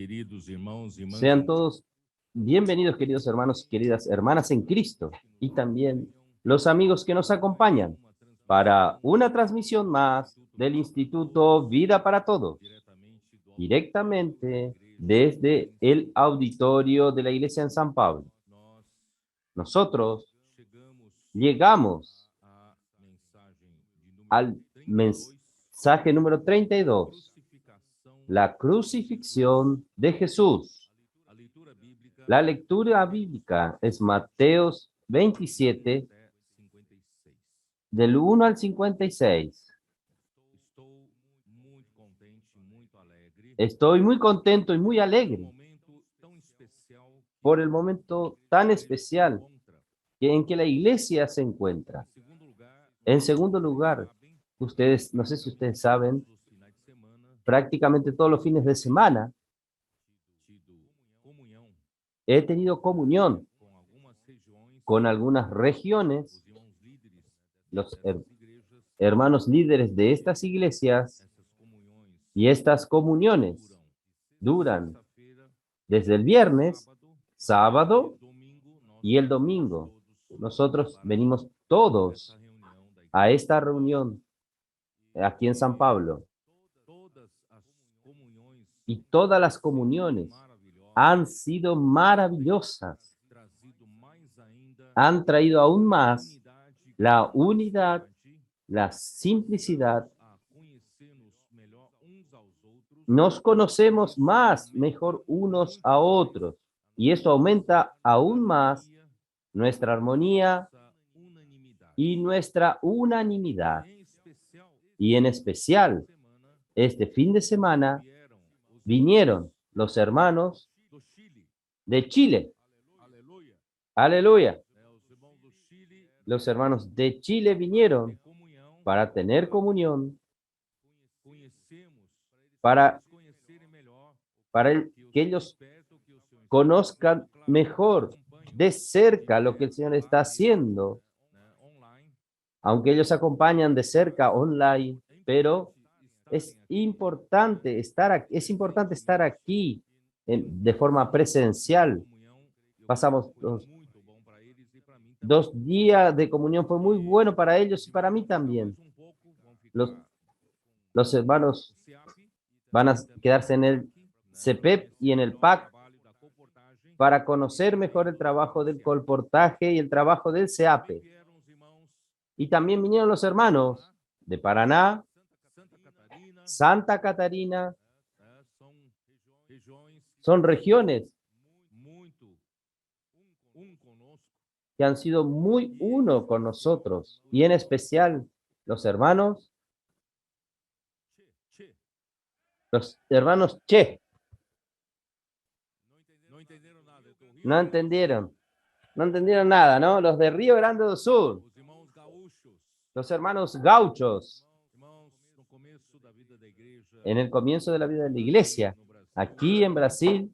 queridos irmãos e irmãs. Sean todos bienvenidos, queridos hermanos y queridas hermanas en Cristo, y también los amigos que nos acompañan para una transmisión más del Instituto Vida para Todos, directamente desde el auditorio de la Iglesia en San Pablo. Nosotros llegamos al mensaje número 32, la crucifixión de Jesús. La lectura bíblica es Mateos 27, del 1 al 56. Estoy muy contento y muy alegre por el momento tan especial en que la iglesia se encuentra. En segundo lugar, ustedes, no sé si ustedes saben, prácticamente todos los fines de semana he tenido comunión con algunas regiones, los hermanos líderes de estas iglesias, y estas comuniones duran desde el viernes, sábado y el domingo. Nosotros venimos todos a esta reunión aquí en San Pablo, y todas las comuniones han sido maravillosas. Han traído aún más la unidad, la simplicidad. Nos conocemos más, mejor unos a otros, y esto aumenta aún más nuestra armonía y nuestra unanimidad. Y en especial, este fin de semana vinieron los hermanos de Chile. Aleluya. Los hermanos de Chile vinieron para tener comunión, para que ellos conozcan mejor de cerca lo que el Señor está haciendo, aunque ellos acompañan de cerca online, pero es importante estar aquí de forma presencial. Pasamos dos días de comunión, fue muy bueno para ellos y para mí también. Los hermanos van a quedarse en el CEPEP y en el PAC para conocer mejor el trabajo del colportaje y el trabajo del CEAPE. Y también vinieron los hermanos de Paraná, Santa Catarina. Son regiones que han sido muy uno con nosotros, y en especial los hermanos Che. No entendieron nada, ¿no? Los de Río Grande do Sul, los hermanos gauchos, en el comienzo de la vida de la iglesia, aquí en Brasil,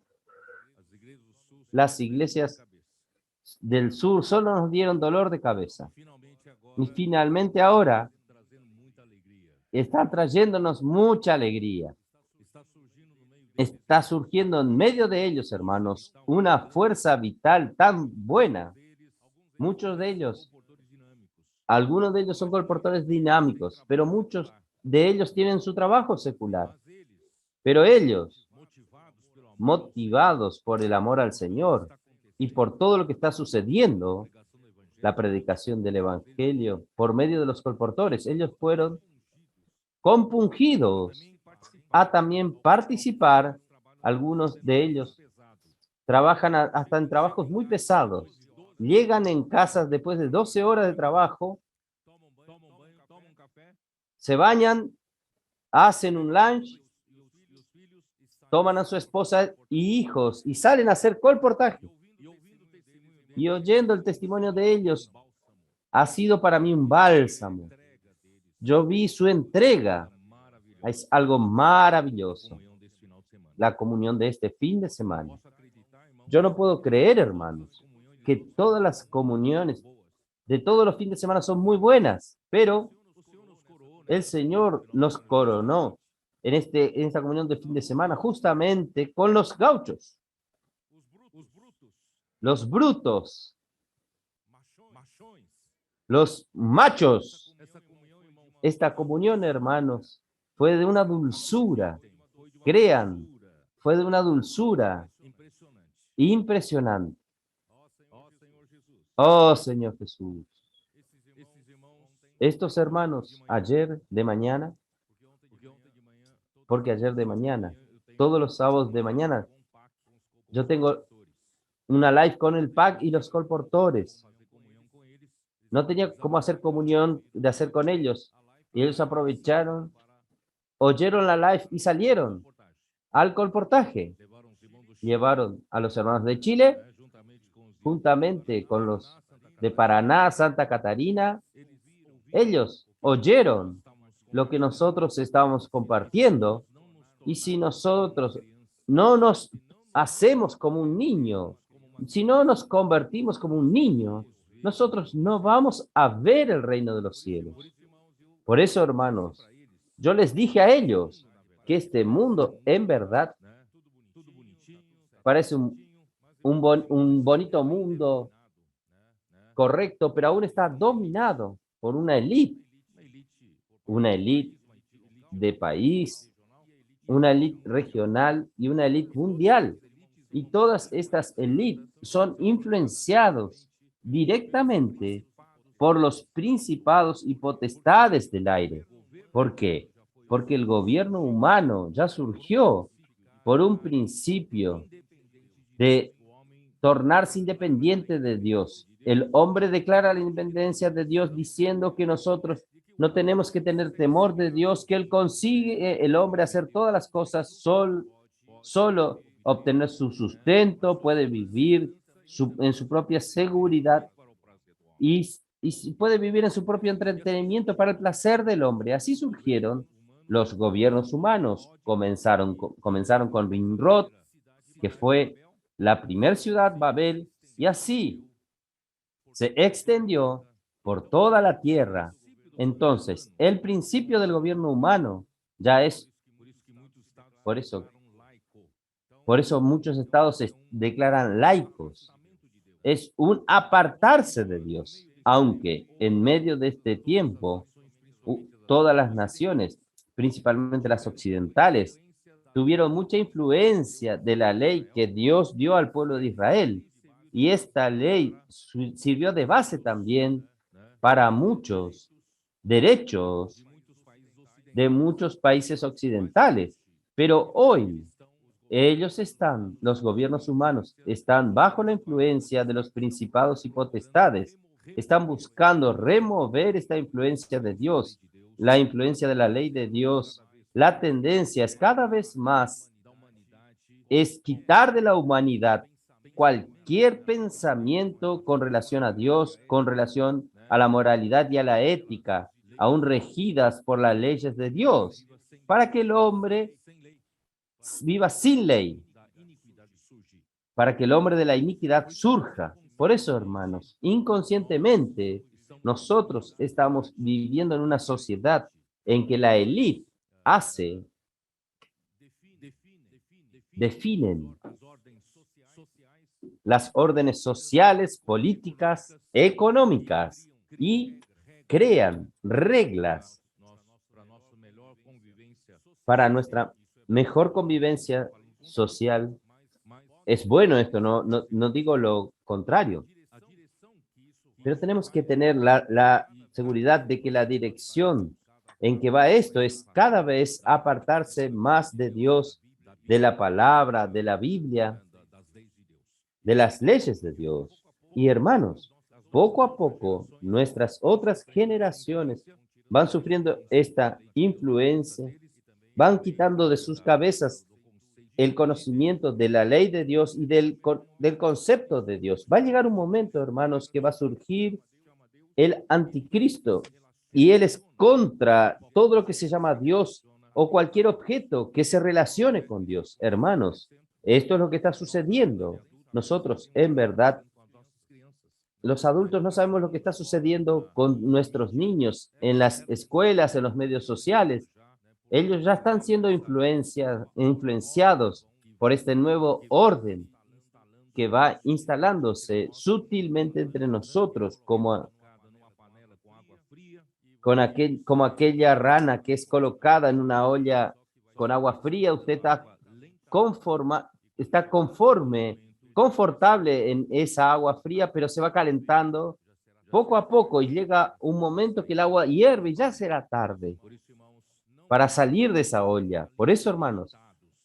las iglesias del sur solo nos dieron dolor de cabeza. Y finalmente ahora están trayéndonos mucha alegría. Está surgiendo en medio de ellos, hermanos, una fuerza vital tan buena. Muchos de ellos, algunos de ellos son colportores dinámicos, pero muchos de ellos tienen su trabajo secular. Pero ellos, motivados por el amor al Señor y por todo lo que está sucediendo, la predicación del Evangelio por medio de los colportores, ellos fueron compungidos a también participar. Algunos de ellos trabajan hasta en trabajos muy pesados. Llegan en casas después de 12 horas de trabajo, se bañan, hacen un lunch, toman a su esposa y hijos y salen a hacer colportaje. Y oyendo el testimonio de ellos, ha sido para mí un bálsamo. Yo vi su entrega. Es algo maravilloso, la comunión de este fin de semana. Yo no puedo creer, hermanos, que todas las comuniones de todos los fines de semana son muy buenas, pero el Señor nos coronó en esta comunión de fin de semana, justamente con los gauchos, los brutos, los machos. Esta comunión, hermanos, fue de una dulzura, crean, fue de una dulzura impresionante. Oh, Señor Jesús. Estos hermanos, ayer de mañana, porque ayer de mañana, todos los sábados de mañana, yo tengo una live con el PAC y los colportores. No tenía cómo hacer comunión de hacer con ellos. Y ellos aprovecharon, oyeron la live y salieron al colportaje. Llevaron a los hermanos de Chile, juntamente con los de Paraná, Santa Catarina. Ellos oyeron lo que nosotros estábamos compartiendo. Y si nosotros no nos hacemos como un niño, si no nos convertimos como un niño, nosotros no vamos a ver el reino de los cielos. Por eso, hermanos, yo les dije a ellos que este mundo en verdad parece un bonito mundo correcto, pero aún está dominado por una élite de país, una élite regional y una élite mundial. Y todas estas élites son influenciados directamente por los principados y potestades del aire. ¿Por qué? Porque el gobierno humano ya surgió por un principio de tornarse independiente de Dios. El hombre declara la independencia de Dios diciendo que nosotros no tenemos que tener temor de Dios, que Él consigue el hombre hacer todas las cosas solo obtener su sustento, puede vivir en su propia seguridad y puede vivir en su propio entretenimiento para el placer del hombre. Así surgieron los gobiernos humanos. Comenzaron con Nimrod, que fue la primera ciudad, Babel, y así se extendió por toda la tierra. Entonces, el principio del gobierno humano ya es, por eso, por eso muchos estados se declaran laicos. Es un apartarse de Dios, aunque en medio de este tiempo, todas las naciones, principalmente las occidentales, tuvieron mucha influencia de la ley que Dios dio al pueblo de Israel. Y esta ley sirvió de base también para muchos derechos de muchos países occidentales. Pero hoy los gobiernos humanos, están bajo la influencia de los principados y potestades. Están buscando remover esta influencia de Dios, la influencia de la ley de Dios. La tendencia es cada vez más, es quitar de la humanidad cualquier pensamiento con relación a Dios, con relación a la moralidad y a la ética, aún regidas por las leyes de Dios, para que el hombre viva sin ley, para que el hombre de la iniquidad surja. Por eso, hermanos, inconscientemente, nosotros estamos viviendo en una sociedad en que la élite definen las órdenes sociales, políticas, económicas y crean reglas para nuestra mejor convivencia social. Es bueno esto, no digo lo contrario, pero tenemos que tener la seguridad de que la dirección en que va esto es cada vez apartarse más de Dios, de la palabra, de la Biblia, de las leyes de Dios. Y hermanos, poco a poco nuestras otras generaciones van sufriendo esta influencia, van quitando de sus cabezas el conocimiento de la ley de Dios y del concepto de Dios. Va a llegar un momento, hermanos, que va a surgir el anticristo y él es contra todo lo que se llama Dios o cualquier objeto que se relacione con Dios. Hermanos, esto es lo que está sucediendo. Nosotros, en verdad, los adultos no sabemos lo que está sucediendo con nuestros niños en las escuelas, en los medios sociales. Ellos ya están siendo influenciados por este nuevo orden que va instalándose sutilmente entre nosotros, como aquella rana que es colocada en una olla con agua fría. Usted está confortable en esa agua fría, pero se va calentando poco a poco y llega un momento que el agua hierve y ya será tarde para salir de esa olla. Por eso, hermanos,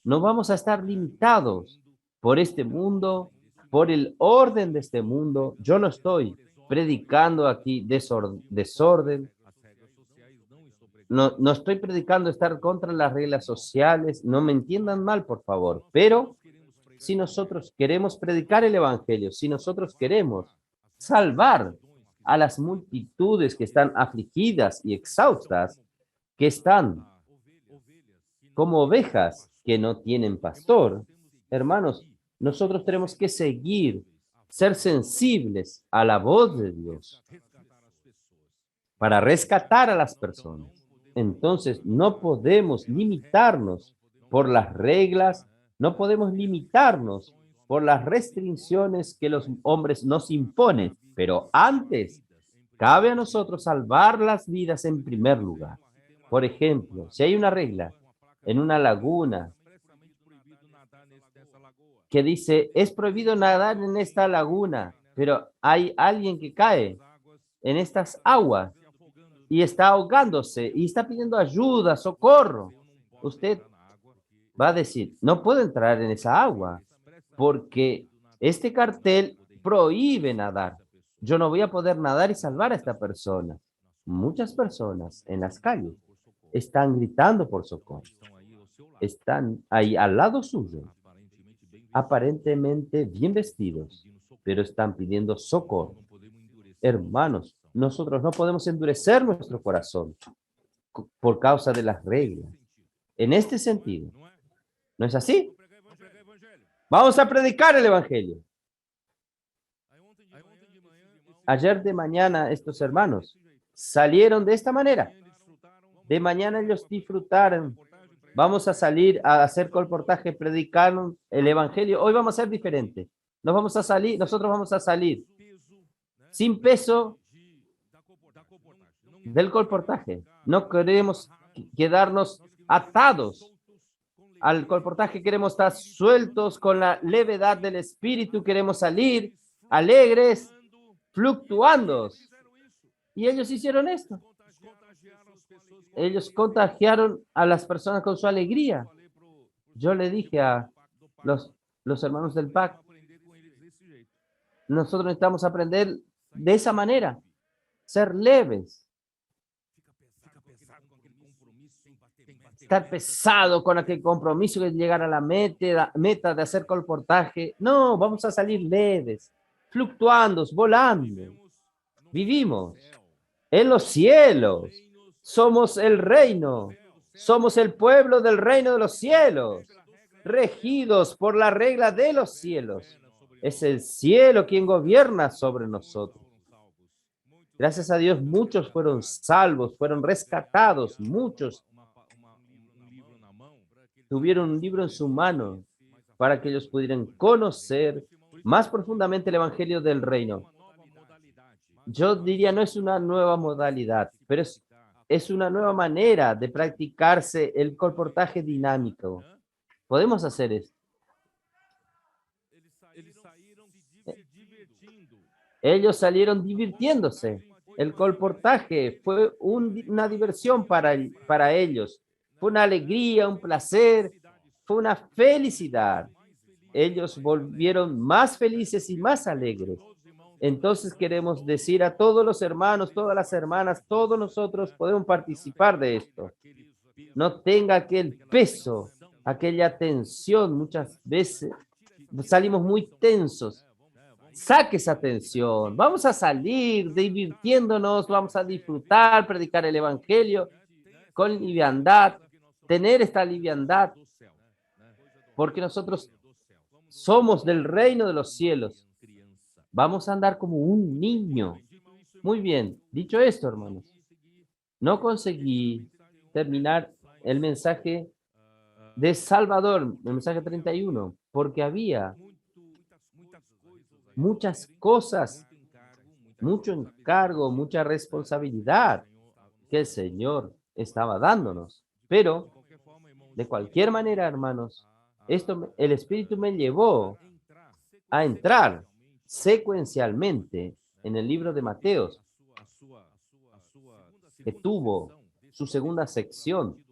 no vamos a estar limitados por este mundo, por el orden de este mundo. Yo no estoy predicando aquí desorden. No, no estoy predicando estar contra las reglas sociales. No me entiendan mal, por favor. Pero si nosotros queremos predicar el evangelio, si nosotros queremos salvar a las multitudes que están afligidas y exhaustas, que están como ovejas que no tienen pastor, hermanos, nosotros tenemos que ser sensibles a la voz de Dios para rescatar a las personas. Entonces, no podemos limitarnos por las reglas, no podemos limitarnos por las restricciones que los hombres nos imponen, pero antes cabe a nosotros salvar las vidas en primer lugar. Por ejemplo, si hay una regla en una laguna que dice, es prohibido nadar en esta laguna, pero hay alguien que cae en estas aguas y está ahogándose y está pidiendo ayuda, socorro. Usted va a decir, no puedo entrar en esa agua porque este cartel prohíbe nadar. Yo no voy a poder nadar y salvar a esta persona. Muchas personas en las calles están gritando por socorro. Están ahí al lado suyo, aparentemente bien vestidos, pero están pidiendo socorro. Hermanos, nosotros no podemos endurecer nuestro corazón por causa de las reglas. En este sentido, ¿no es así? Vamos a predicar el evangelio. Ayer de mañana estos hermanos salieron de esta manera. De mañana ellos disfrutaron. Vamos a salir a hacer colportaje, predicar el evangelio. Hoy vamos a ser diferente. Nosotros vamos a salir sin peso del colportaje. No queremos quedarnos atados al colportaje, queremos estar sueltos con la levedad del espíritu, queremos salir alegres, fluctuando. Y ellos hicieron esto. Ellos contagiaron a las personas con su alegría. Yo le dije a los hermanos del PAC, nosotros necesitamos aprender de esa manera, ser leves, estar pesado con aquel compromiso de llegar a la meta de hacer colportaje. No, vamos a salir leves, fluctuando, volando. Vivimos en los cielos. Somos el reino. Somos el pueblo del reino de los cielos, regidos por la regla de los cielos. Es el cielo quien gobierna sobre nosotros. Gracias a Dios, muchos fueron salvos, fueron rescatados, muchos tuvieron un libro en su mano para que ellos pudieran conocer más profundamente el evangelio del reino. Yo diría, no es una nueva modalidad, pero es una nueva manera de practicarse el colportaje dinámico. Podemos hacer esto. Ellos salieron divirtiéndose. El colportaje fue una diversión para ellos. Fue una alegría, un placer, fue una felicidad. Ellos volvieron más felices y más alegres. Entonces queremos decir a todos los hermanos, todas las hermanas, todos nosotros podemos participar de esto. No tenga aquel peso, aquella tensión. Muchas veces salimos muy tensos. Saque esa tensión. Vamos a salir divirtiéndonos, vamos a disfrutar, predicar el evangelio con liviandad, tener esta liviandad, porque nosotros somos del reino de los cielos. Vamos a andar como un niño. Muy bien, dicho esto, hermanos, no conseguí terminar el mensaje de Salvador, el mensaje 31, porque había muchas cosas, mucho encargo, mucha responsabilidad que el Señor estaba dándonos. Pero, de cualquier manera, hermanos, el Espíritu me llevó a entrar secuencialmente en el libro de Mateos, que tuvo su segunda sección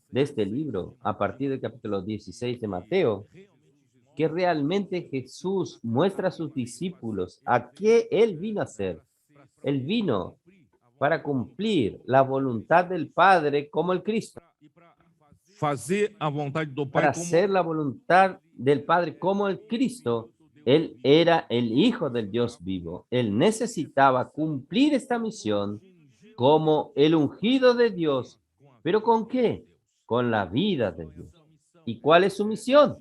de este libro a partir del capítulo 16 de Mateo, que realmente Jesús muestra a sus discípulos a qué Él vino a hacer. Él vino para cumplir la voluntad del Padre como el Cristo, fazer a vontade do para Pai como hacer la voluntad del Padre como el Cristo. Él era el Hijo del Dios vivo. Él necesitaba cumplir esta misión como el ungido de Dios. ¿Pero con qué? Con la vida de Dios. ¿Y cuál es su misión?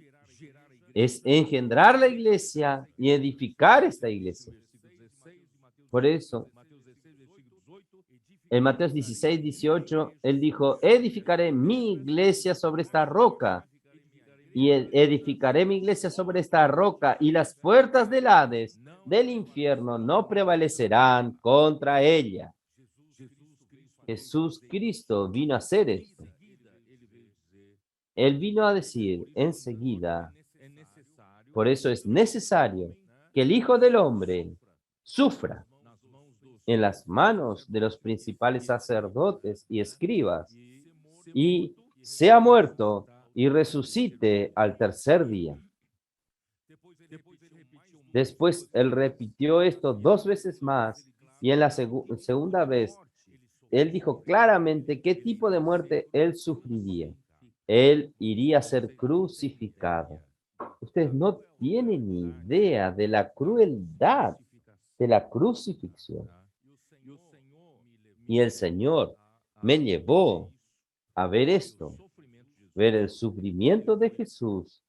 Es engendrar la iglesia y edificar esta iglesia. Por eso, en Mateo 16, 18, él dijo, edificaré mi iglesia sobre esta roca y edificaré mi iglesia sobre esta roca y las puertas del Hades, del infierno, no prevalecerán contra ella. Jesús Cristo vino a hacer esto. Él vino a decir enseguida, por eso es necesario que el Hijo del Hombre sufra en las manos de los principales sacerdotes y escribas y sea muerto y resucite al tercer día. Después él repitió esto 2 veces más y en la segunda vez él dijo claramente qué tipo de muerte él sufriría. Él iría a ser crucificado. Ustedes no tienen ni idea de la crueldad de la crucifixión. Y el Señor me llevó a ver esto, ver el sufrimiento de Jesús,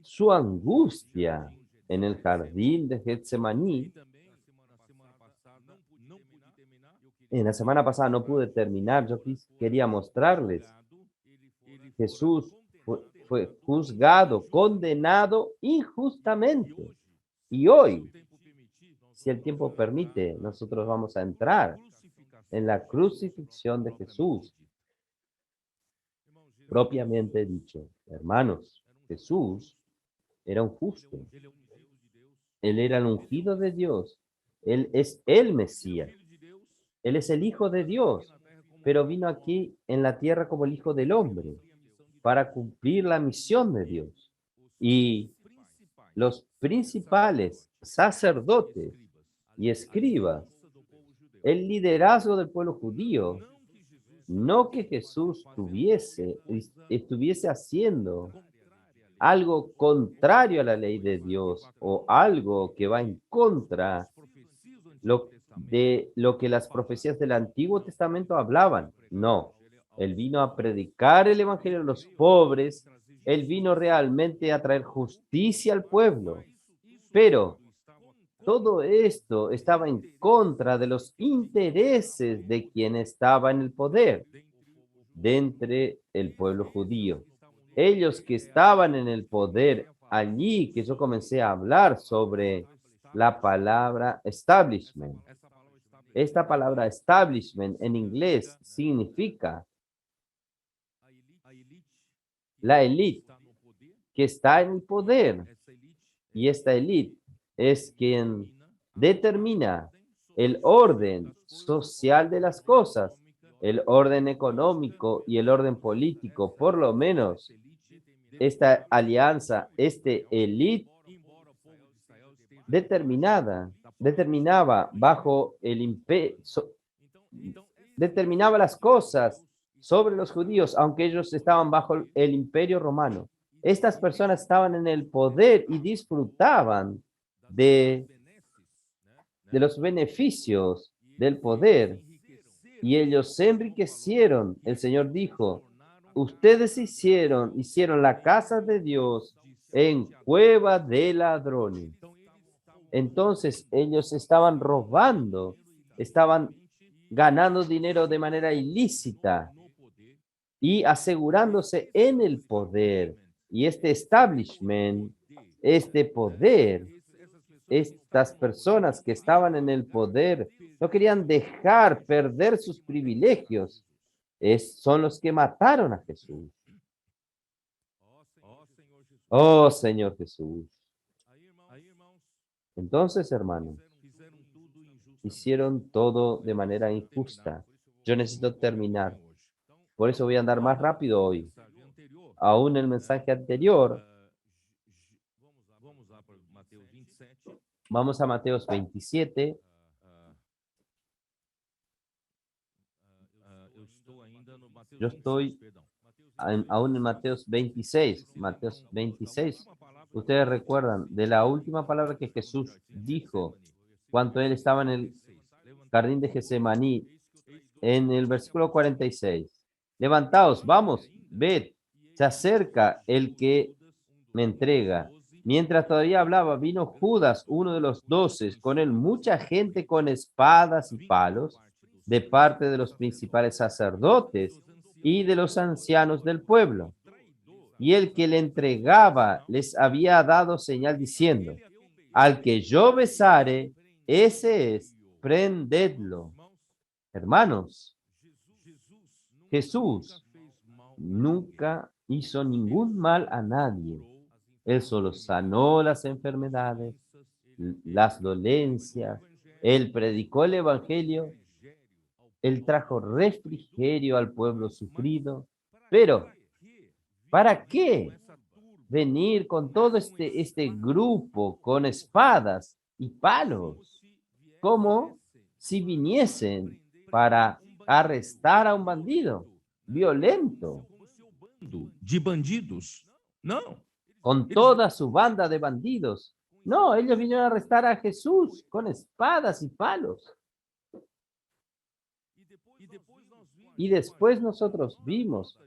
su angustia en el jardín de Getsemaní. En la semana pasada no pude terminar, yo quería mostrarles. Jesús fue juzgado, condenado injustamente. Y hoy, si el tiempo permite, nosotros vamos a entrar en la crucifixión de Jesús. Propiamente dicho, hermanos, Jesús era un justo. Él era el ungido de Dios. Él es el Mesías. Él es el Hijo de Dios, pero vino aquí en la tierra como el Hijo del Hombre para cumplir la misión de Dios. Y los principales sacerdotes y escribas, el liderazgo del pueblo judío, no que Jesús estuviese haciendo algo contrario a la ley de Dios o algo que va en contra de lo que las profecías del Antiguo Testamento hablaban. No, él vino a predicar el evangelio a los pobres, él vino realmente a traer justicia al pueblo, pero todo esto estaba en contra de los intereses de quien estaba en el poder de entre el pueblo judío. Ellos que estaban en el poder allí, que yo comencé a hablar sobre la palabra establishment. Esta palabra establishment en inglés significa la élite que está en el poder. Y esta élite es quien determina el orden social de las cosas, el orden económico y el orden político. Por lo menos esta alianza, este élite determinaba bajo el imperio, determinaba las cosas sobre los judíos, aunque ellos estaban bajo el imperio romano. Estas personas estaban en el poder y disfrutaban de los beneficios del poder y ellos se enriquecieron. El Señor dijo, ustedes hicieron la casa de Dios en cueva de ladrones. Entonces ellos estaban robando, estaban ganando dinero de manera ilícita y asegurándose en el poder. Y este establishment, este poder, estas personas que estaban en el poder, no querían dejar perder sus privilegios. Son los que mataron a Jesús. Oh, Señor Jesús. Entonces, hermanos, hicieron todo de manera injusta. Yo necesito terminar. Por eso voy a andar más rápido hoy. Aún el mensaje anterior, vamos a Mateos 27. Yo estoy aún en Mateos 26. Mateos 26. Ustedes recuerdan de la última palabra que Jesús dijo cuando él estaba en el jardín de Getsemaní, en el versículo 46. Levantaos, vamos, ved, se acerca el que me entrega. Mientras todavía hablaba, vino Judas, uno de los 12, con él mucha gente con espadas y palos, de parte de los principales sacerdotes y de los ancianos del pueblo. Y el que le entregaba les había dado señal diciendo: al que yo besare, ese es, prendedlo. Hermanos, Jesús nunca hizo ningún mal a nadie. Él solo sanó las enfermedades, las dolencias. Él predicó el evangelio. Él trajo refrigerio al pueblo sufrido. Pero, ¿para qué venir con todo este grupo con espadas y palos? Como si viniesen para arrestar a un bandido violento, de bandidos. Não. con toda su banda de bandidos. No, ellos vinieron a arrestar a Jesús con espadas y palos. Y después nosotros vimos,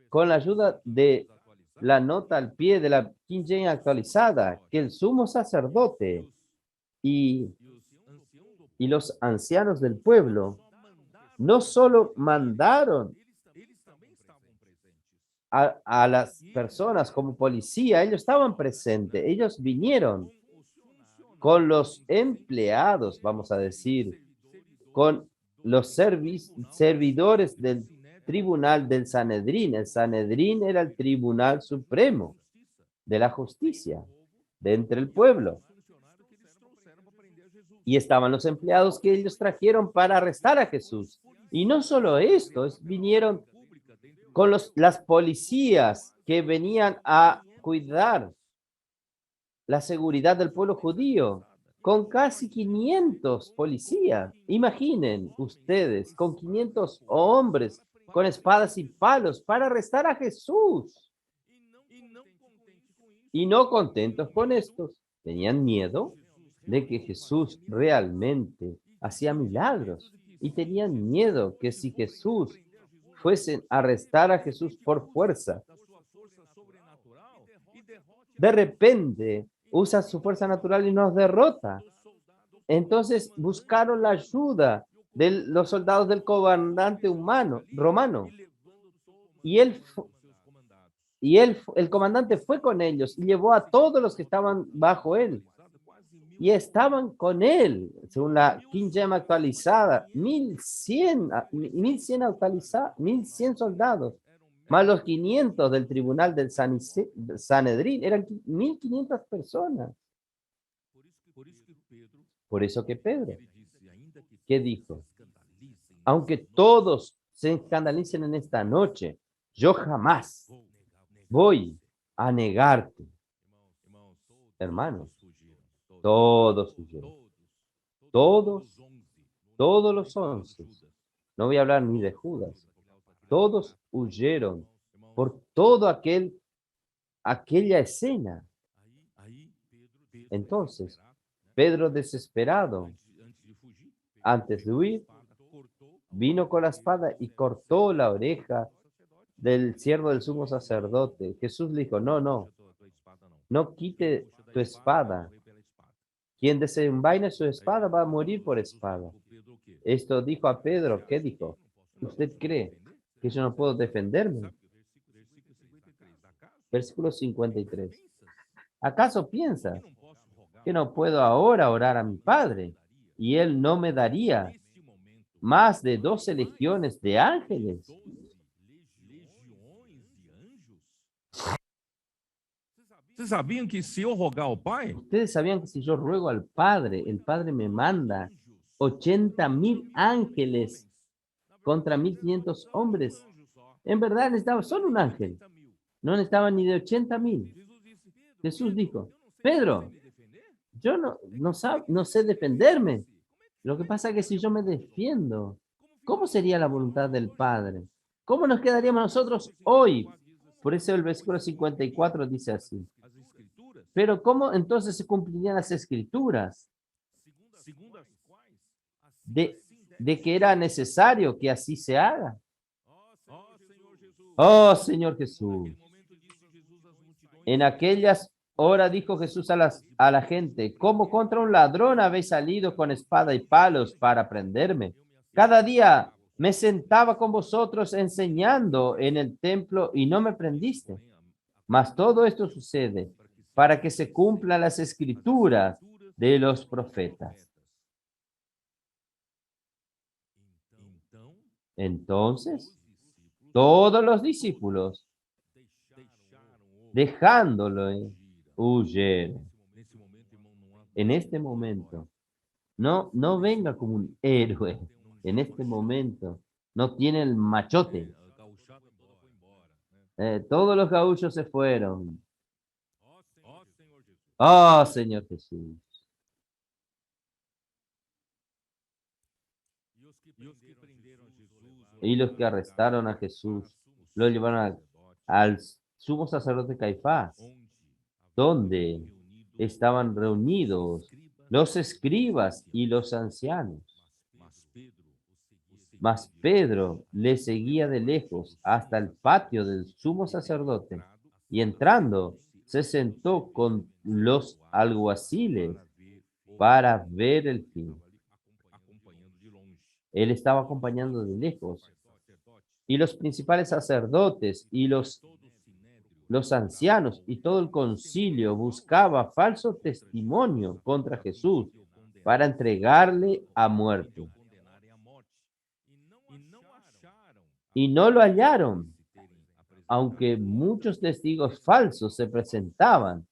con la ayuda de la nota al pie de la King James actualizada, que el sumo sacerdote y los ancianos del pueblo no solo mandaron a las personas como policía, ellos estaban presentes, ellos vinieron con los empleados, vamos a decir, con los servidores del tribunal del Sanedrín. El Sanedrín era el tribunal supremo de la justicia de entre el pueblo. Y estaban los empleados que ellos trajeron para arrestar a Jesús. Y no solo esto, vinieron con las policías que venían a cuidar la seguridad del pueblo judío, con casi 500 policías. Imaginen ustedes, con 500 hombres con espadas y palos para arrestar a Jesús. Y no contentos con estos, tenían miedo de que Jesús realmente hacía milagros. Y tenían miedo que si Jesús fuesen a arrestar a Jesús por fuerza, de repente usa su fuerza natural y nos derrota. Entonces buscaron la ayuda de los soldados del comandante romano. Y el comandante fue con ellos y llevó a todos los que estaban bajo él. Y estaban con él, según la King James actualizada, 1100 soldados, más los 500 del tribunal del Sanedrín, eran 1500 personas. Por eso que Pedro, ¿qué dijo? Aunque todos se escandalicen en esta noche, yo jamás voy a negarte. Hermanos, todos huyeron. Todos los 11. No voy a hablar ni de Judas. Todos huyeron por todo aquella escena. Entonces, Pedro, desesperado, antes de huir, vino con la espada y cortó la oreja del siervo del sumo sacerdote. Jesús le dijo: no quite tu espada. Quien desenvaine su espada va a morir por espada. Esto dijo a Pedro. ¿Qué dijo? ¿Usted cree que yo no puedo defenderme. Versículo 53. ¿Acaso piensas que no puedo ahora orar a mi Padre y Él no me daría más de 12 legiones de ángeles? Vocês sabiam que se eu rogar ao Pai, Ustedes sabían que si yo ruego al Padre, el Padre me manda 80.000 ángeles contra 1.500 hombres. En verdad necesitaba solo un ángel. No necesitaba ni de 80.000. Jesús dijo, Pedro, yo no sé defenderme. Lo que pasa es que si yo me defiendo, ¿cómo sería la voluntad del Padre? ¿Cómo nos quedaríamos nosotros hoy? Por eso el versículo 54 dice así. Pero ¿cómo entonces se cumplirían las escrituras de, de que era necesario que así se haga? Oh, Señor Jesús. En aquellas horas dijo Jesús a la gente, ¿cómo contra un ladrón habéis salido con espada y palos para prenderme? Cada día me sentaba con vosotros enseñando en el templo y no me prendiste. Mas todo esto sucede para que se cumplan las escrituras de los profetas. Entonces, todos los discípulos, dejándolo, huyeron. En este momento, no venga como un héroe. En este momento, no tiene el machote. Todos los gaullos se fueron. Oh, Señor Jesús. Y los que arrestaron a Jesús lo llevaron al sumo sacerdote Caifás, donde estaban reunidos los escribas y los ancianos. Mas Pedro le seguía de lejos hasta el patio del sumo sacerdote y entrando se sentó con los alguaciles para ver el fin. Él estaba acompañando de lejos y los principales sacerdotes y los ancianos y todo el concilio buscaba falso testimonio contra Jesús para entregarle a muerte. Y no lo hallaron, aunque muchos testigos falsos se presentaban.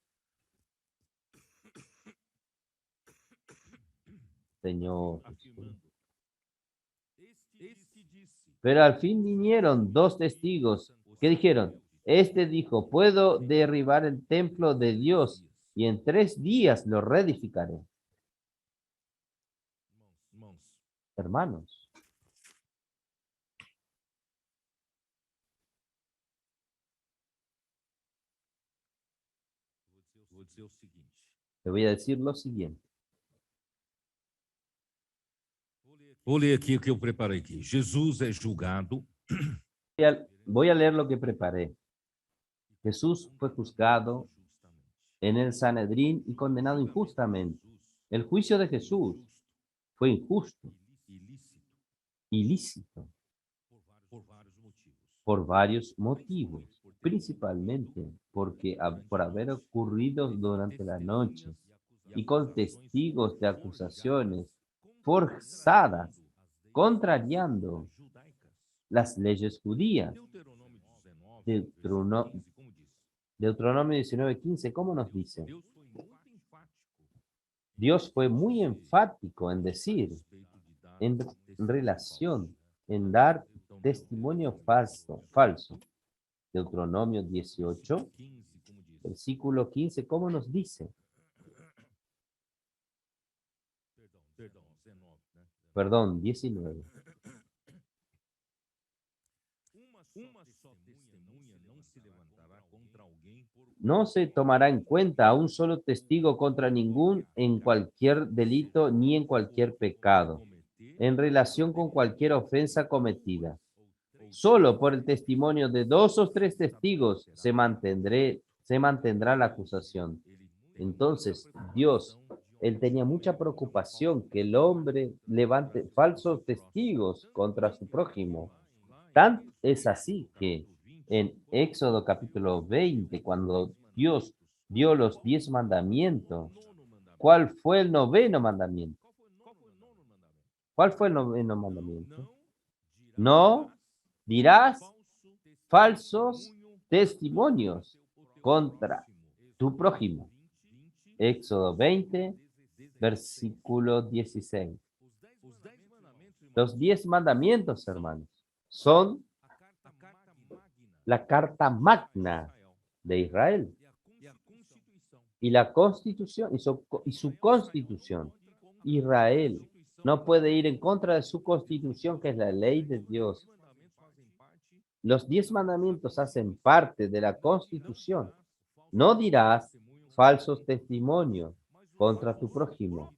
Señor Jesús. Pero al fin vinieron dos testigos que dijeron, este dijo, puedo derribar el templo de Dios y en 3 días lo reedificaré. Hermanos, le voy a decir lo siguiente. vou ler aqui o que eu preparei aqui. Jesus é julgado Voy a leer lo que preparé. Jesús fue juzgado en el Sanedrín y condenado injustamente. El juicio de Jesús fue injusto, ilícito, por varios motivos, principalmente porque por haber ocurrido durante la noche y con testigos de acusaciones forzadas, contrariando las leyes judías. Deuteronomio 19:15, ¿cómo nos dice? Dios fue muy enfático en decir, en relación, en dar testimonio falso. Deuteronomio 18, versículo 15, ¿cómo nos dice? Perdón, 19. No se tomará en cuenta a un solo testigo contra ningún en cualquier delito ni en cualquier pecado, en relación con cualquier ofensa cometida. Solo por el testimonio de 2 o 3 testigos se mantendrá la acusación. Entonces, Dios, él tenía mucha preocupación que el hombre levante falsos testigos contra su prójimo. Tan es así que en Éxodo capítulo 20, cuando Dios dio los 10 mandamientos, ¿cuál fue el noveno mandamiento? ¿Cuál fue el noveno mandamiento? No dirás falsos testimonios contra tu prójimo. Éxodo 20, versículo 16. Los 10 mandamientos, hermanos, son la carta magna de Israel y la constitución y su constitución. Israel no puede ir en contra de su constitución, que es la ley de Dios. Los 10 mandamientos hacen parte de la constitución. No dirás falsos testimonios contra tu prójimo,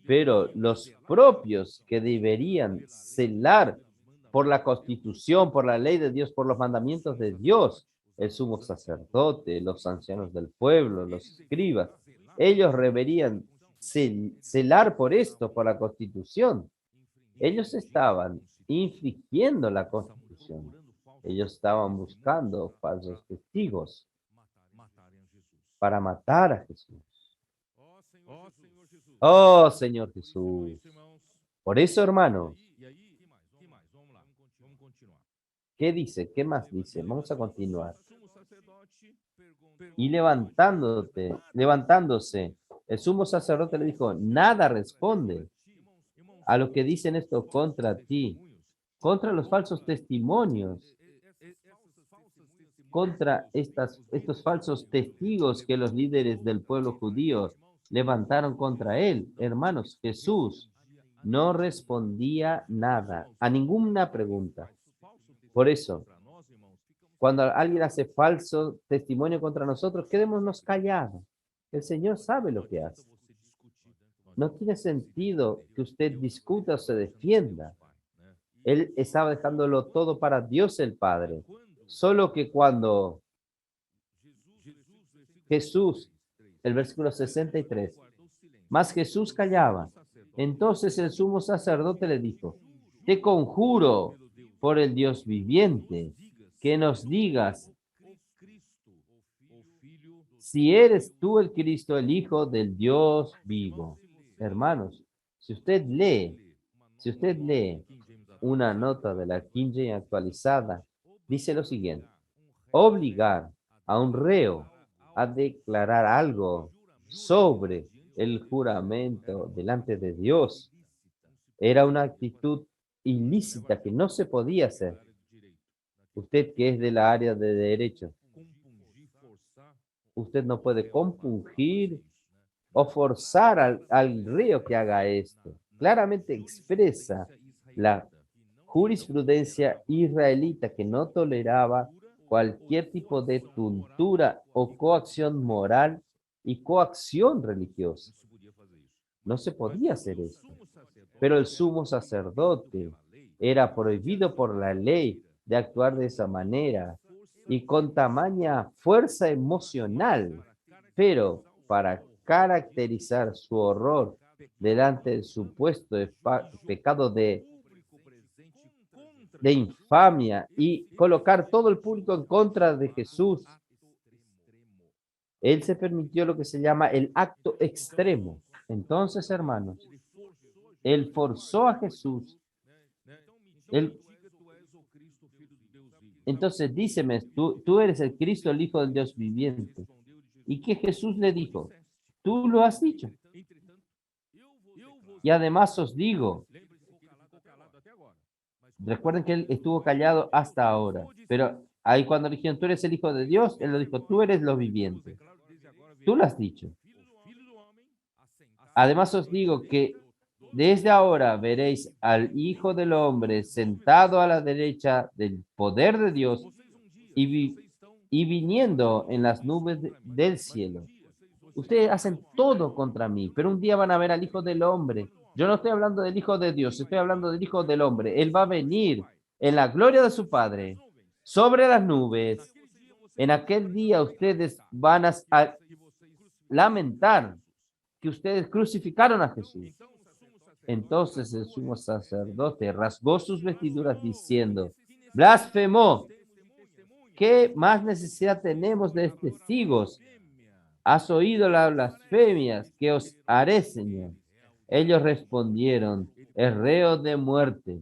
pero los propios que deberían celar por la constitución, por la ley de Dios, por los mandamientos de Dios, el sumo sacerdote, los ancianos del pueblo, los escribas, ellos deberían celar por esto, por la constitución. Ellos estaban infringiendo la constitución. Ellos estaban buscando falsos testigos para matar a Jesús. Oh, Señor Jesús. Por eso, hermanos, ¿qué dice? ¿Qué más dice? Vamos a continuar. Y levantándose, el sumo sacerdote le dijo, nada responde a lo que dicen esto contra ti, contra los falsos testimonios, contra estos falsos testigos que los líderes del pueblo judío levantaron contra él. Hermanos, Jesús no respondía nada a ninguna pregunta. Por eso, cuando alguien hace falso testimonio contra nosotros, quedémonos callados. El Señor sabe lo que hace. No tiene sentido que usted discuta o se defienda. Él estaba dejándolo todo para Dios el Padre. Solo que cuando Jesús, el versículo 63, mas Jesús callaba. Entonces el sumo sacerdote le dijo, te conjuro por el Dios viviente, que nos digas si eres tú el Cristo, el Hijo del Dios vivo. Hermanos, si usted lee una nota de la King James actualizada, dice lo siguiente: obligar a un reo a declarar algo sobre el juramento delante de Dios era una actitud ilícita que no se podía hacer. Usted que es de la área de derecho, usted no puede compungir o forzar al reo que haga esto. Claramente expresa la jurisprudencia israelita que no toleraba cualquier tipo de tortura o coacción moral y coacción religiosa. No se podía hacer esto. Pero el sumo sacerdote era prohibido por la ley de actuar de esa manera y con tamaña fuerza emocional, pero para caracterizar su horror delante del supuesto pecado de infamia y colocar todo el público en contra de Jesús, él se permitió lo que se llama el acto extremo. Entonces, hermanos, él forzó a Jesús. Entonces, díceme, tú eres el Cristo, el Hijo del Dios viviente. ¿Y qué Jesús le dijo? Tú lo has dicho. Y además os digo, recuerden que él estuvo callado hasta ahora, pero ahí cuando dijeron, tú eres el Hijo de Dios, él lo dijo, tú eres lo viviente. Tú lo has dicho. Además os digo que desde ahora veréis al Hijo del Hombre sentado a la derecha del poder de Dios y viniendo en las nubes del cielo. Ustedes hacen todo contra mí, pero un día van a ver al Hijo del Hombre. Yo no estoy hablando del Hijo de Dios, estoy hablando del Hijo del Hombre. Él va a venir en la gloria de su Padre, sobre las nubes. En aquel día ustedes van a lamentar que ustedes crucificaron a Jesús. Entonces el sumo sacerdote rasgó sus vestiduras diciendo, blasfemó. ¿Qué más necesidad tenemos de testigos? ¿Has oído las blasfemias que os haré, Señor? Ellos respondieron, es reo de muerte.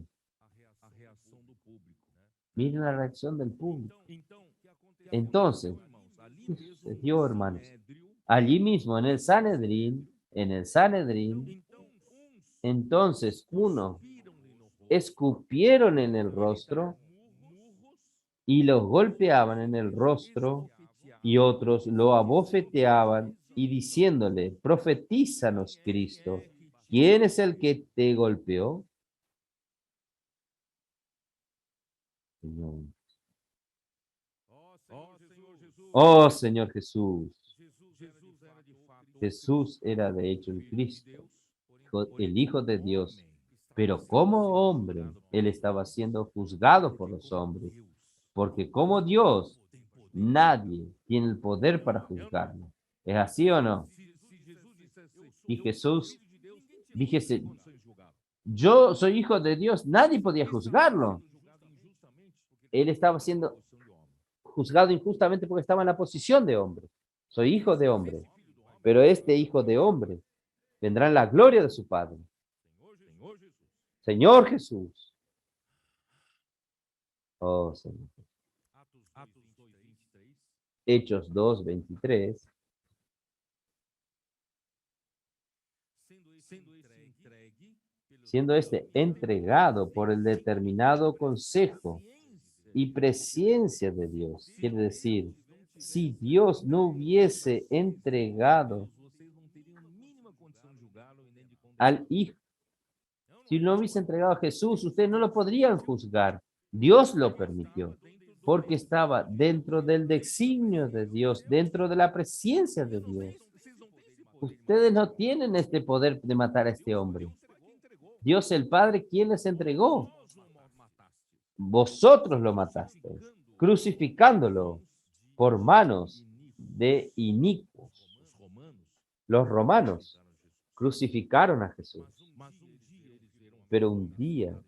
Miren la reacción del público. Entonces, ¿qué sucedió, hermanos? Allí mismo, en el Sanedrín, entonces uno escupieron en el rostro y lo golpeaban en el rostro, y otros lo abofeteaban y diciéndole, profetízanos, Cristo, ¿quién es el que te golpeó? Señor. Oh Señor Jesús. Jesús era de hecho el Cristo, el Hijo de Dios, pero como hombre, él estaba siendo juzgado por los hombres, porque como Dios, nadie tiene el poder para juzgarlo. ¿Es así o no? Y Jesús dijese, yo soy hijo de Dios, nadie podía juzgarlo. Él estaba siendo juzgado injustamente porque estaba en la posición de hombre. Soy hijo de hombre, pero este hijo de hombre vendrá en la gloria de su Padre. Señor Jesús. Oh, Señor. Hechos 2:23. Siendo este entregado por el determinado consejo y presencia de Dios. Quiere decir, si Dios no hubiese entregado al Hijo, si no hubiese entregado a Jesús, ustedes no lo podrían juzgar. Dios lo permitió, porque estaba dentro del designio de Dios, dentro de la presencia de Dios. Ustedes no tienen este poder de matar a este hombre. Dios el Padre, ¿quién les entregó? Vosotros lo matasteis, crucificándolo por manos de inicuos. Los romanos crucificaron a Jesús, pero un día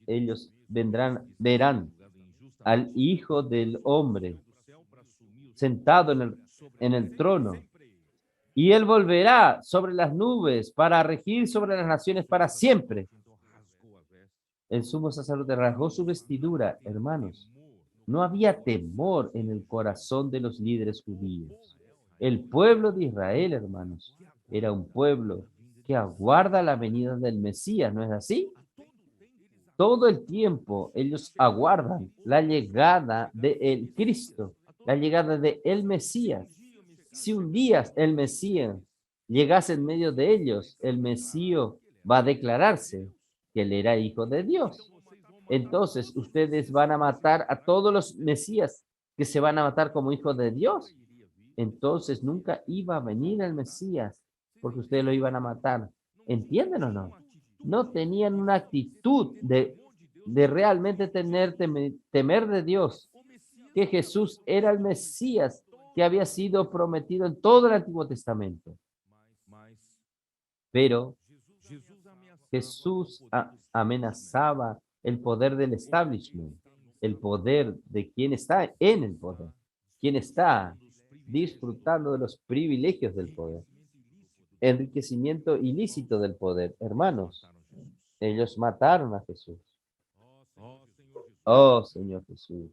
ellos verán al Hijo del Hombre sentado en el trono, y él volverá sobre las nubes para regir sobre las naciones para siempre. El sumo sacerdote rasgó su vestidura, hermanos. No había temor en el corazón de los líderes judíos. El pueblo de Israel, hermanos, era un pueblo que aguarda la venida del Mesías, ¿no es así? Todo el tiempo ellos aguardan la llegada del Cristo, la llegada de el Mesías. Si un día el Mesías llegase en medio de ellos, el Mesías va a declararse que él era hijo de Dios. Entonces, ustedes van a matar a todos los Mesías que se van a matar como hijos de Dios. Entonces, nunca iba a venir el Mesías porque ustedes lo iban a matar. ¿Entienden o no? No tenían una actitud de realmente temer de Dios, que Jesús era el Mesías que había sido prometido en todo el Antiguo Testamento. Pero Jesús amenazaba el poder del establishment, el poder de quien está en el poder, quien está disfrutando de los privilegios del poder, enriquecimiento ilícito del poder. Hermanos, ellos mataron a Jesús. Oh, Señor Jesús.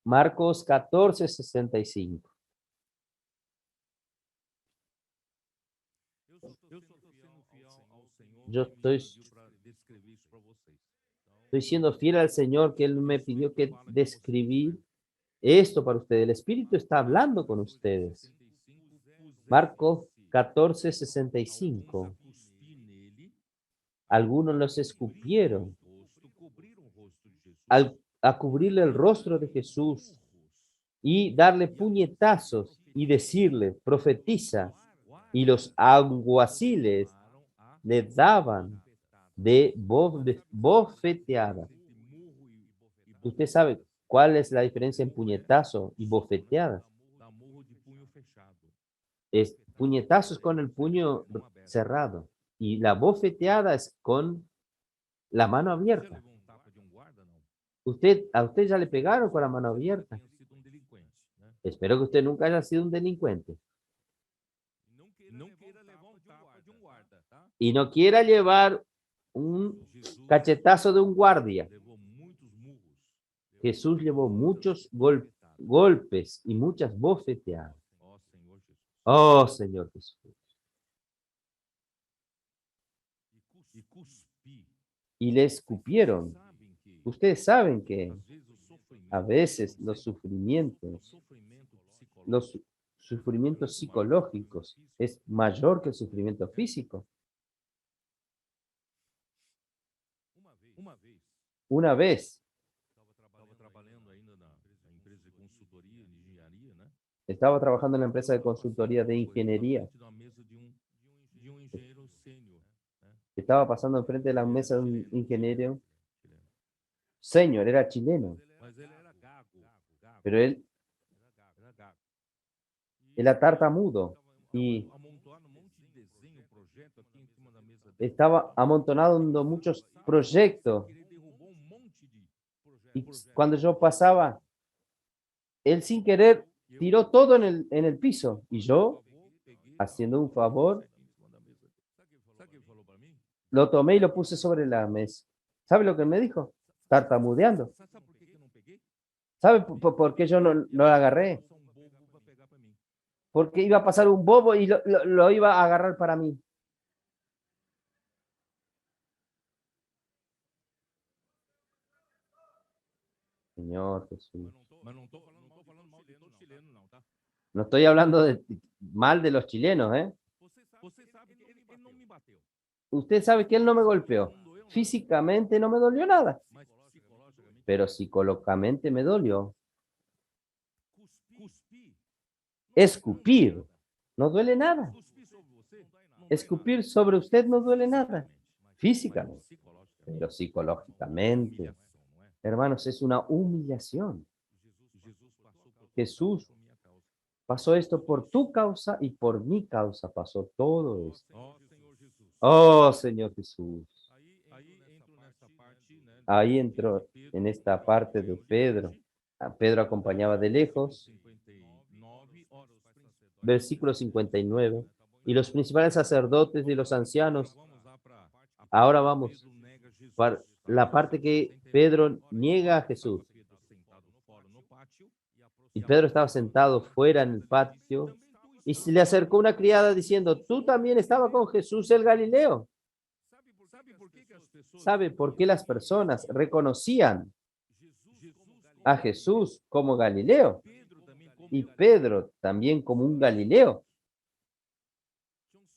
Marcos 14:65. Yo estoy siendo fiel al Señor, que Él me pidió que describir esto para ustedes. El Espíritu está hablando con ustedes. Marcos 14:65. Algunos los escupieron a cubrirle el rostro de Jesús y darle puñetazos y decirle, profetiza. Y los alguaciles le daban de bofeteada. Usted sabe cuál es la diferencia en puñetazo y bofeteada. Es puñetazos con el puño cerrado. Y la bofeteada es con la mano Você abierta. levou um tapa de um guarda, não? A usted ya le pegaron con la mano abierta. Tenha sido um delinquente, né? Espero que usted nunca haya sido un delincuente. Não queira levar um tapa de um guarda, tá? Y no quiera llevar un Jesus cachetazo de un guardia. levou muitos murros. Jesús llevó muchos golpes y muchas bofeteadas. Ó Senhor Jesus. Oh, Señor Jesús. E cuspi. Y le escupieron. Sabem que Ustedes saben que às vezes o a sofrimento, veces o sofrimento psicológico los sufrimientos psicológicos es mayor que el sufrimiento físico. Uma vez Una vez estava trabalhando ainda na empresa de consultoria de engenharia, né? estaba trabajando en la empresa de consultoría de ingeniería. Na mesa de um engenheiro sênior, né? Estaba pasando enfrente de la mesa de un ingeniero señor, era chileno, Mas ele era gago, pero él era gago. era tartamudo y Amontoando um monte de desenho, projeto aqui em cima da mesa dele. estaba amontonando muchos proyectos. Ele derrubou um monte de Y projetos. cuando yo pasaba, él sin querer tiró todo en el piso. Y yo, haciendo un favor, Sabe o que ele falou para mim? lo tomé y lo puse sobre la mesa. ¿Sabe lo que me dijo? Tartamudeando. Sabe por que eu não peguei? ¿Sabe por qué yo no la agarré? Só um bobo para pegar para mim. Porque iba a pasar un bobo y lo iba a agarrar para mí. Señor Jesús. Mas não estou falando mal de todo chileno, não, tá? No estoy hablando mal de los chilenos, ¿eh? Você sabe que ele não me bateu. Usted sabe que él no me golpeó. Não doeu, não. Físicamente no me dolió nada, Mas psicologicamente, pero psicológicamente me dolió. cuspir. Escupir no duele nada. Cuspir sobre você não dói Escupir sobre usted no duele nada, mas físicamente, psicologicamente. pero psicológicamente, Humilhação, não é? hermanos, es una humillación. Jesus passou por Jesús por minha causa. pasó esto por tu causa y por mi causa pasó todo esto. Ó Senhor Jesus. Oh, Señor Jesús. Aí entro nessa parte, né? Ahí entró en esta parte de Pedro. A Pedro acompañaba de lejos, 59 horas. versículo 59. Y los principales sacerdotes y los ancianos, Vamos lá para ahora vamos Pedro nega Jesus. para la parte que Pedro niega a Jesús. Pedro sentado fora no pátio Y Pedro estaba sentado fuera en el patio y se le acercó una criada diciendo, tú también estabas con Jesús el Galileo. Sabe por que as pessoas ¿Sabe por qué las personas reconocían a Jesús como Galileo Pedro também como y Pedro también como un Galileo?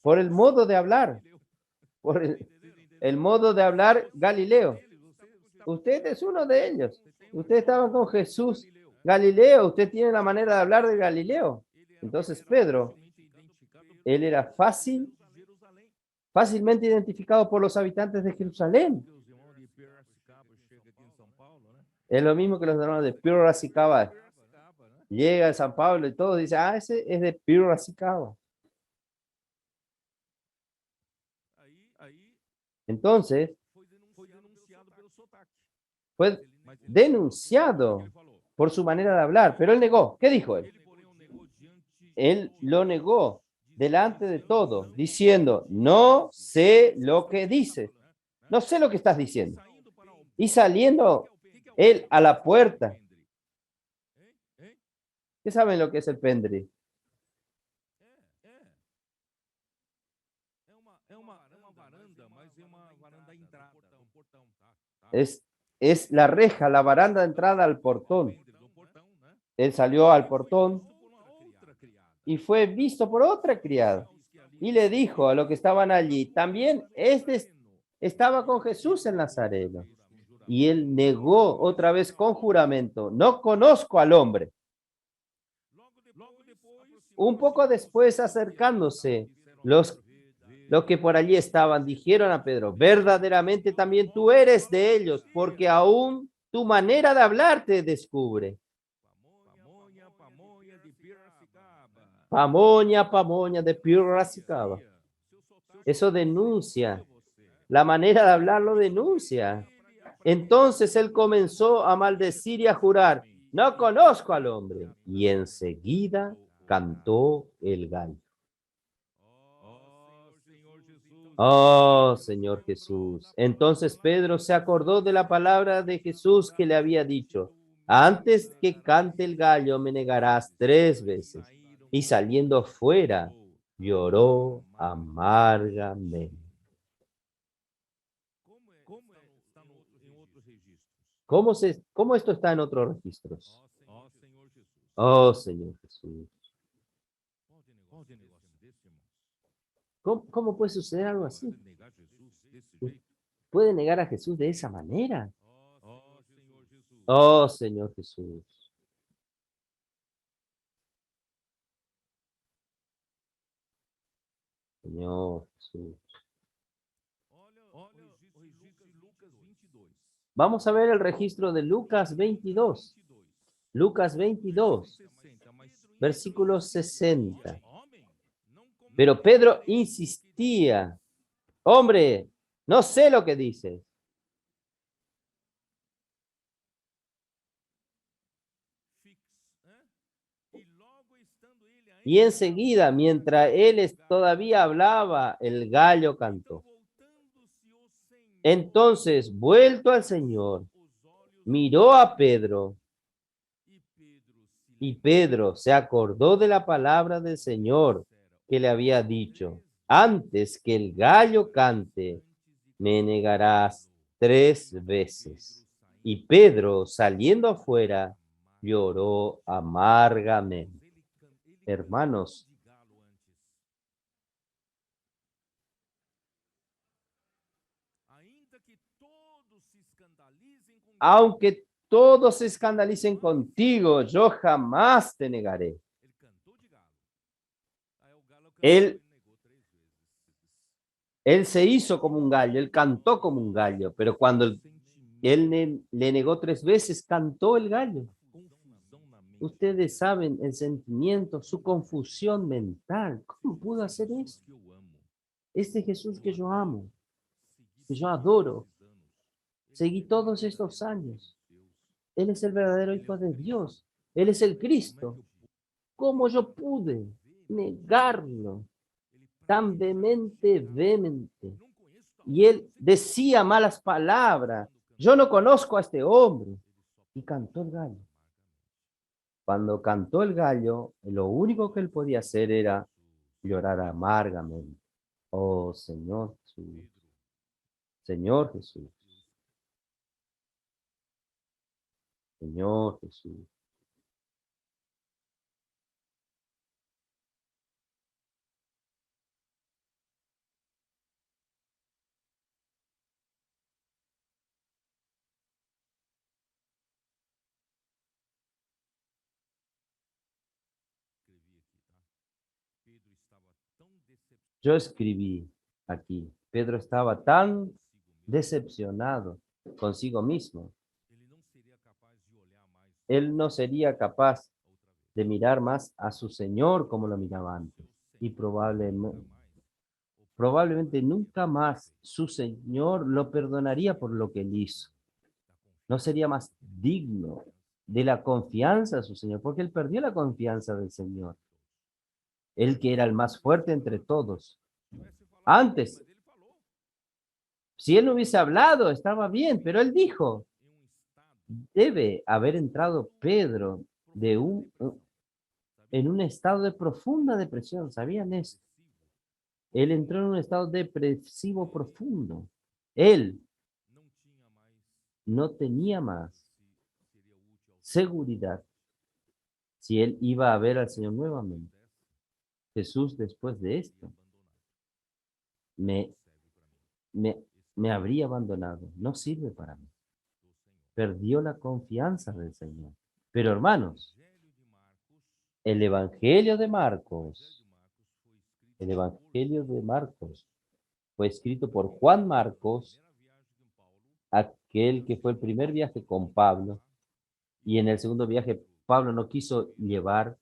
Por el modo de hablar, por el modo de hablar Galileo. Usted es uno de ellos. Usted estaba con Jesús Galileo. Usted tiene la manera de hablar de Galileo. Entonces Pedro, él era fácilmente identificado por los habitantes de Jerusalén. Os irmãos de Piracicaba chega aqui em São Paulo, né? Es lo mismo que los hermanos de Piracicaba. Piracicaba, né? Llega a San Pablo y todos dicen, ah, ese es de Piracicaba. Aí Entonces, foi denunciado pelo sotaque. fue Mas denunciado ele falou. por su manera de hablar, pero él negó. ¿Qué dijo él? Ele, porém, o negou diante Él lo negó delante de todo, diciendo, no sé lo que dices, no sé lo que estás diciendo. saindo para o Y saliendo él a la puerta, ¿qué saben lo que es el pendri? É uma varanda, mas é uma varanda à entrada, um portão, tá? Es la reja, la baranda de entrada al portón. Do portão, né? Él salió al portón Por uma outra criada. y fue visto por otra criada. Y le dijo a los que estaban allí, también este estaba con Jesús el Nazareno. Y él negó otra vez con juramento, no conozco al hombre. Logo depois, Un poco después, acercándose, los que por allí estaban dijeron a Pedro, verdaderamente también tú eres de ellos, porque aún tu manera de hablar te descubre. Pamonha de Piracicaba. Pamonha, Pamonha de Piracicaba. Eso denuncia. La manera de hablarlo denuncia. Entonces él comenzó a maldecir y a jurar, no conozco al hombre. Y enseguida cantó el gallo. Oh, Señor Jesús. Entonces Pedro se acordó de la palabra de Jesús que le había dicho, antes que cante el gallo me negarás 3 veces. Y saliendo fuera, lloró amargamente. ¿Cómo esto está en otros registros? Oh, Señor Jesús. ¿Cómo puede suceder algo así? ¿Puede negar a Jesús de esa manera? Oh, Señor Jesús. Señor Jesús. Vamos a ver el registro de Lucas 22. Lucas 22, versículo 60. Pero Pedro insistía, hombre, no sé lo que dices. Y enseguida, mientras él todavía hablaba, el gallo cantó. Entonces, vuelto al Señor, miró a Pedro, y Pedro se acordó de la palabra del Señor que le había dicho, antes que el gallo cante, me negarás 3 veces. Y Pedro, saliendo afuera, lloró amargamente. Hermanos, aunque todos se escandalicen contigo, yo jamás te negaré. Él se hizo como un gallo, él cantó como un gallo, pero cuando él le negó 3 veces, cantó el gallo. Ustedes saben el sentimiento, su confusión mental. ¿Cómo pudo hacer eso? Este Jesús que yo amo, que yo adoro, seguí todos estos años. Él es el verdadero Hijo de Dios. Él es el Cristo. ¿Cómo yo pude negarlo tan vehemente? Y él decía malas palabras. Yo no conozco a este hombre. Y cantó el gallo. Cuando cantó el gallo, lo único que él podía hacer era llorar amargamente. Oh, Señor Jesús. Señor Jesús. Señor Jesús. Yo escribí aquí, Pedro estaba tan decepcionado consigo mismo. Él no sería capaz de mirar más a su Señor como lo miraba antes. Y probablemente nunca más su Señor lo perdonaría por lo que él hizo. No sería más digno de la confianza de su Señor, porque él perdió la confianza del Señor. Él que era el más fuerte entre todos. Antes, si él no hubiese hablado, estaba bien, pero él dijo, debe haber entrado Pedro en un estado de profunda depresión. ¿Sabían eso? Él entró en un estado depresivo profundo. Él no tenía más seguridad si él iba a ver al Señor nuevamente. Jesús, después de esto, me, me, me habría abandonado. No sirve para mí. Perdió la confianza del Señor. Pero hermanos, el Evangelio de Marcos, el Evangelio de Marcos fue escrito por Juan Marcos, aquel que fue el primer viaje con Pablo, y en el segundo viaje Pablo no quiso llevar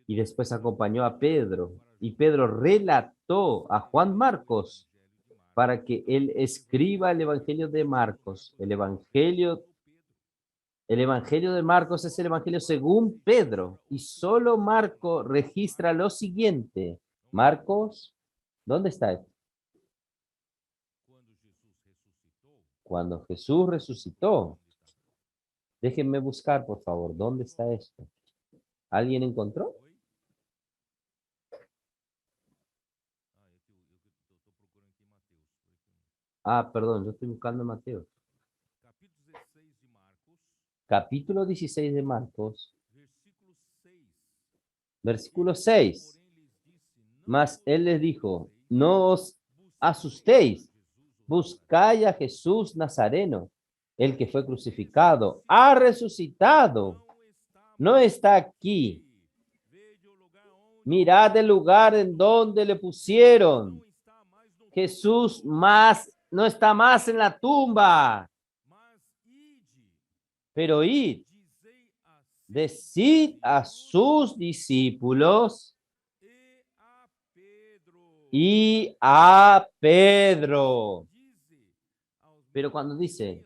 y después acompañó a Pedro Y Pedro relató a Juan Marcos para que él escriba el Evangelio de Marcos. El Evangelio de Marcos es el Evangelio según Pedro. Y solo Marco registra lo siguiente. Marcos, ¿dónde está esto? Cuando Jesús resucitó. Déjenme buscar, por favor, ¿dónde está esto? ¿Alguien encontró? Ah, perdón, yo estoy buscando en Mateo. Capítulo 16 de Marcos, versículo 6. Mas él les dijo, no os asustéis, buscáis a Jesús Nazareno, el que fue crucificado, ha resucitado, no está aquí. Mirad el lugar en donde le pusieron. Jesús no está más en la tumba. Pero id, decid a sus discípulos y a Pedro. Pero cuando dice,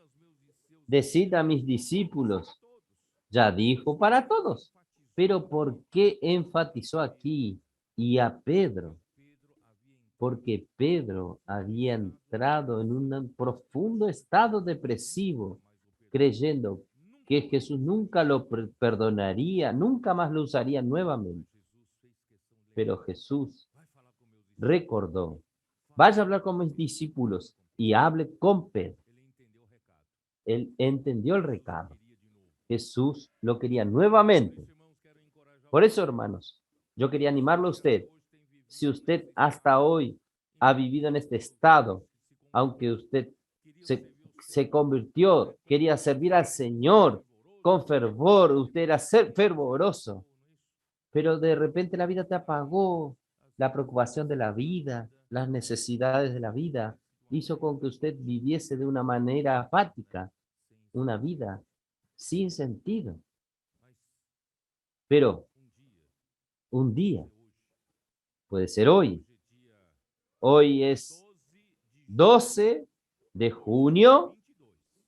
decid a mis discípulos, ya dijo para todos. Pero ¿por qué enfatizó aquí y a Pedro? Porque Pedro había entrado en un profundo estado depresivo, creyendo que Jesús nunca lo perdonaría, nunca más lo usaría nuevamente. Pero Jesús recordó, vaya a hablar con mis discípulos y hable con Pedro. Él entendió el recado. Jesús lo quería nuevamente. Por eso, hermanos, yo quería animarlo a usted. Si usted hasta hoy ha vivido en este estado, aunque usted se convirtió, quería servir al Señor con fervor, usted era fervoroso, pero de repente la vida te apagó, la preocupación de la vida, las necesidades de la vida, hizo con que usted viviese de una manera apática, una vida sin sentido. Pero un día, puede ser hoy es 12 de junio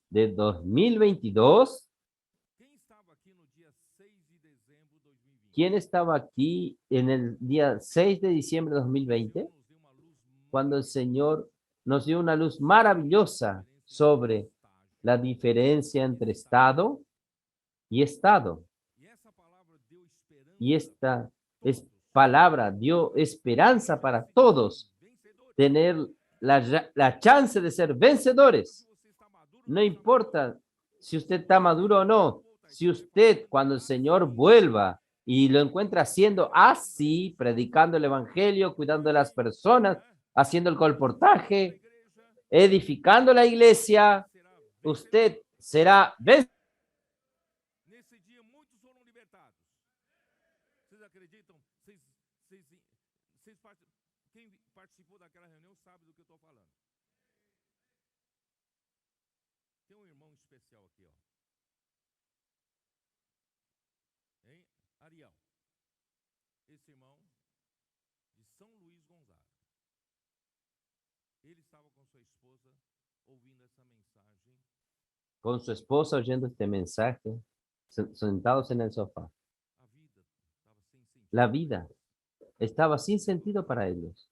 de 2022. ¿Quién estaba aquí en el día 6 de diciembre de 2020? Cuando el Señor nos dio una luz maravillosa sobre la diferencia entre Estado y Estado. Y esta palabra dio esperanza para todos, tener la chance de ser vencedores. No importa si usted está maduro o no, si usted cuando el Señor vuelva y lo encuentra haciendo así, predicando el evangelio, cuidando de las personas, haciendo el colportaje, edificando la iglesia, usted será vencedor. Quem participou daquela reunião sabe do que eu estou falando. Tem um irmão especial aqui, ó. Hein? Ariel. Esse irmão de São Luís Gonzaga. Ele estava com sua esposa ouvindo essa mensagem. Con su esposa oyendo este mensaje, sentados en el sofá. La vida estaba sin sentido para ellos.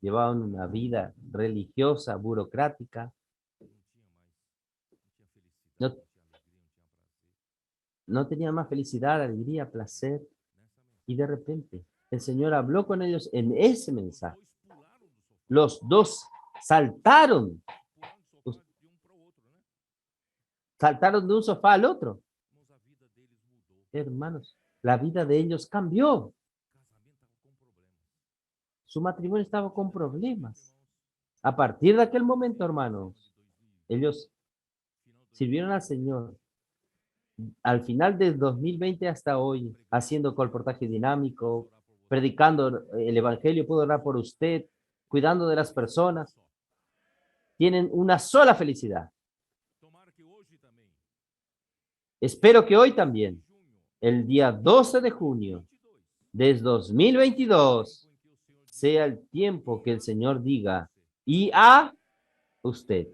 Llevaban una vida religiosa, burocrática. No tenían más felicidad, alegría, placer. Y de repente, el Señor habló con ellos en ese mensaje. Los dos saltaron. Saltaron de un sofá al otro. Hermanos, la vida de ellos cambió. Su matrimonio estaba con problemas. A partir de aquel momento, hermanos, ellos sirvieron al Señor. Al final del 2020 hasta hoy, haciendo colportaje dinámico, predicando el evangelio, puedo orar por usted, cuidando de las personas. Tienen una sola felicidad. Espero que hoy también, el día 12 de junio de 2022, sea el tiempo que el Señor diga, y a usted.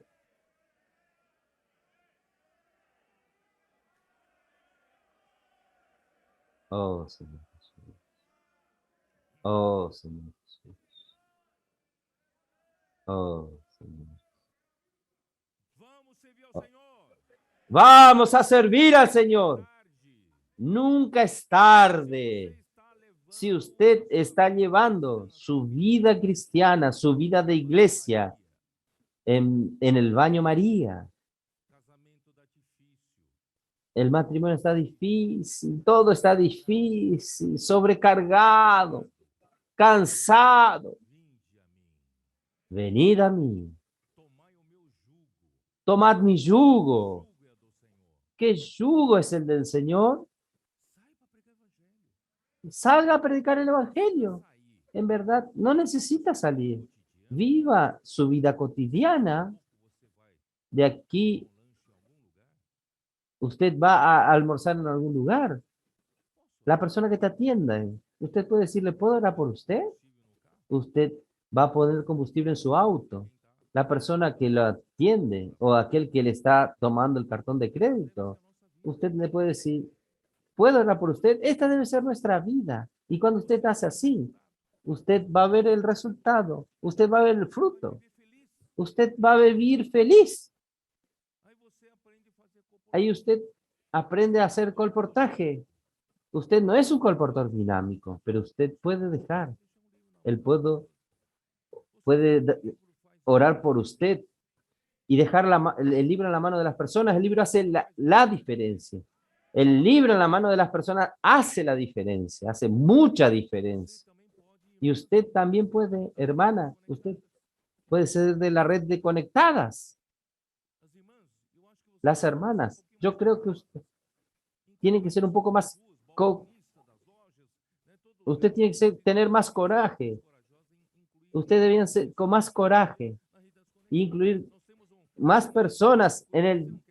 Oh, Señor Jesús. Oh, Señor Jesús. Oh, Señor. Vamos a servir al Señor. Nunca es tarde. Si usted está llevando su vida cristiana, su vida de iglesia en el baño María, el matrimonio está difícil, todo está difícil, sobrecargado, cansado. Venid a mí, tomad mi yugo. ¿Qué yugo es el del Señor? Salga a predicar el evangelio. En verdad, no necesita salir. Viva su vida cotidiana. De aquí, usted va a almorzar en algún lugar. La persona que te atienda, usted puede decirle, ¿puedo orar por usted? Usted va a poner combustible en su auto. La persona que lo atiende o aquel que le está tomando el cartón de crédito, usted le puede decir, ¿puedo orar por usted? Esta debe ser nuestra vida. Y cuando usted hace así, usted va a ver el resultado, usted va a ver el fruto, usted va a vivir feliz. Ahí usted aprende a hacer colportaje. Usted no es un colportor dinámico, pero usted puede dejar. Él puede orar por usted y dejar el libro en la mano de las personas. El libro hace la diferencia. El libro en la mano de las personas hace la diferencia, hace mucha diferencia. Y usted también puede, hermana, usted puede ser de la red de conectadas. Las hermanas, yo creo que usted tiene que ser un poco más, usted tiene que tener más coraje. Usted debe ser con más coraje e incluir más personas en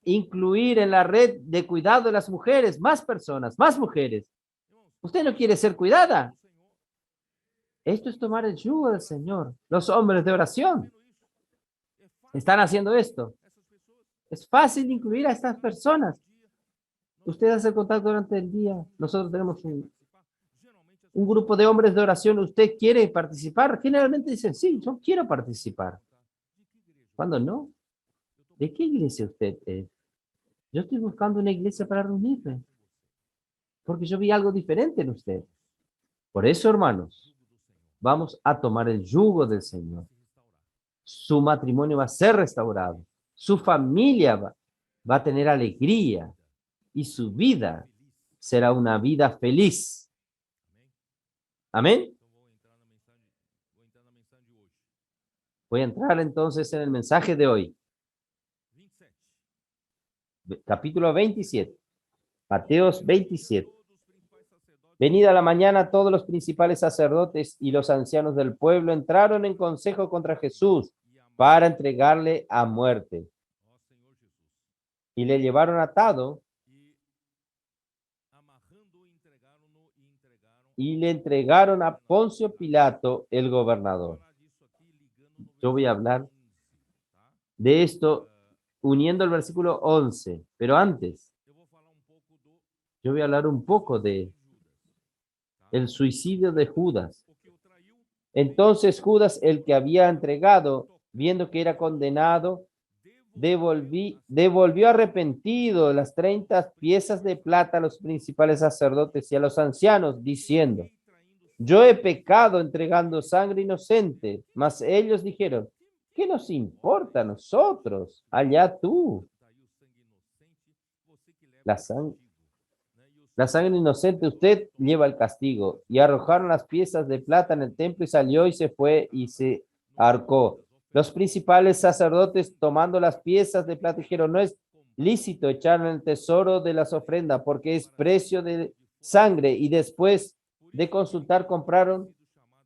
incluir en la red de cuidado de las mujeres, más personas, más mujeres. Usted no quiere ser cuidada. Esto es tomar el yugo del Señor. Los hombres de oración están haciendo esto. Es fácil incluir a estas personas. Usted hace contacto durante el día. Nosotros tenemos un grupo de hombres de oración. ¿Usted quiere participar? Generalmente dicen, sí, yo quiero participar. ¿Cuándo no? ¿De qué iglesia usted es? Yo estoy buscando una iglesia para reunirme. Porque yo vi algo diferente en usted. Por eso, hermanos, vamos a tomar el yugo del Señor. Su matrimonio va a ser restaurado. Su familia va a tener alegría. Y su vida será una vida feliz. Amén. Voy a entrar entonces en el mensaje de hoy. Capítulo 27. Mateos 27. Venida la mañana, todos los principales sacerdotes y los ancianos del pueblo entraron en consejo contra Jesús para entregarle a muerte. Y le llevaron atado y le entregaron a Poncio Pilato, el gobernador. Yo voy a hablar de esto uniendo el versículo 11, pero antes, yo voy a hablar un poco de el suicidio de Judas. Entonces Judas, el que había entregado, viendo que era condenado, devolvió arrepentido las 30 piezas de plata a los principales sacerdotes y a los ancianos, diciendo, yo he pecado entregando sangre inocente. Mas ellos dijeron, ¿qué nos importa a nosotros? Allá tú. La sangre inocente, usted lleva el castigo. Y arrojaron las piezas de plata en el templo y salió y se fue y se ahorcó. Los principales sacerdotes, tomando las piezas de plata, dijeron, no es lícito echar en el tesoro de las ofrendas porque es precio de sangre. Y después de consultar, compraron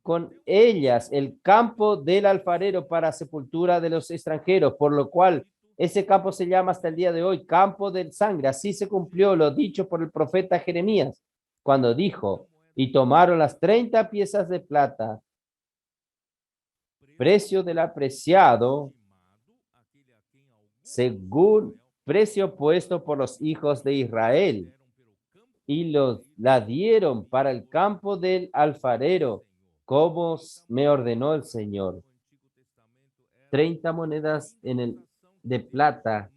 con ellas el campo del alfarero para sepultura de los extranjeros, por lo cual ese campo se llama hasta el día de hoy campo de sangre. Así se cumplió lo dicho por el profeta Jeremías, cuando dijo, Y tomaron las 30 piezas de plata, precio del apreciado, según precio puesto por los hijos de Israel, y la dieron para el campo del alfarero, como me ordenó el Señor. 30 monedas de plata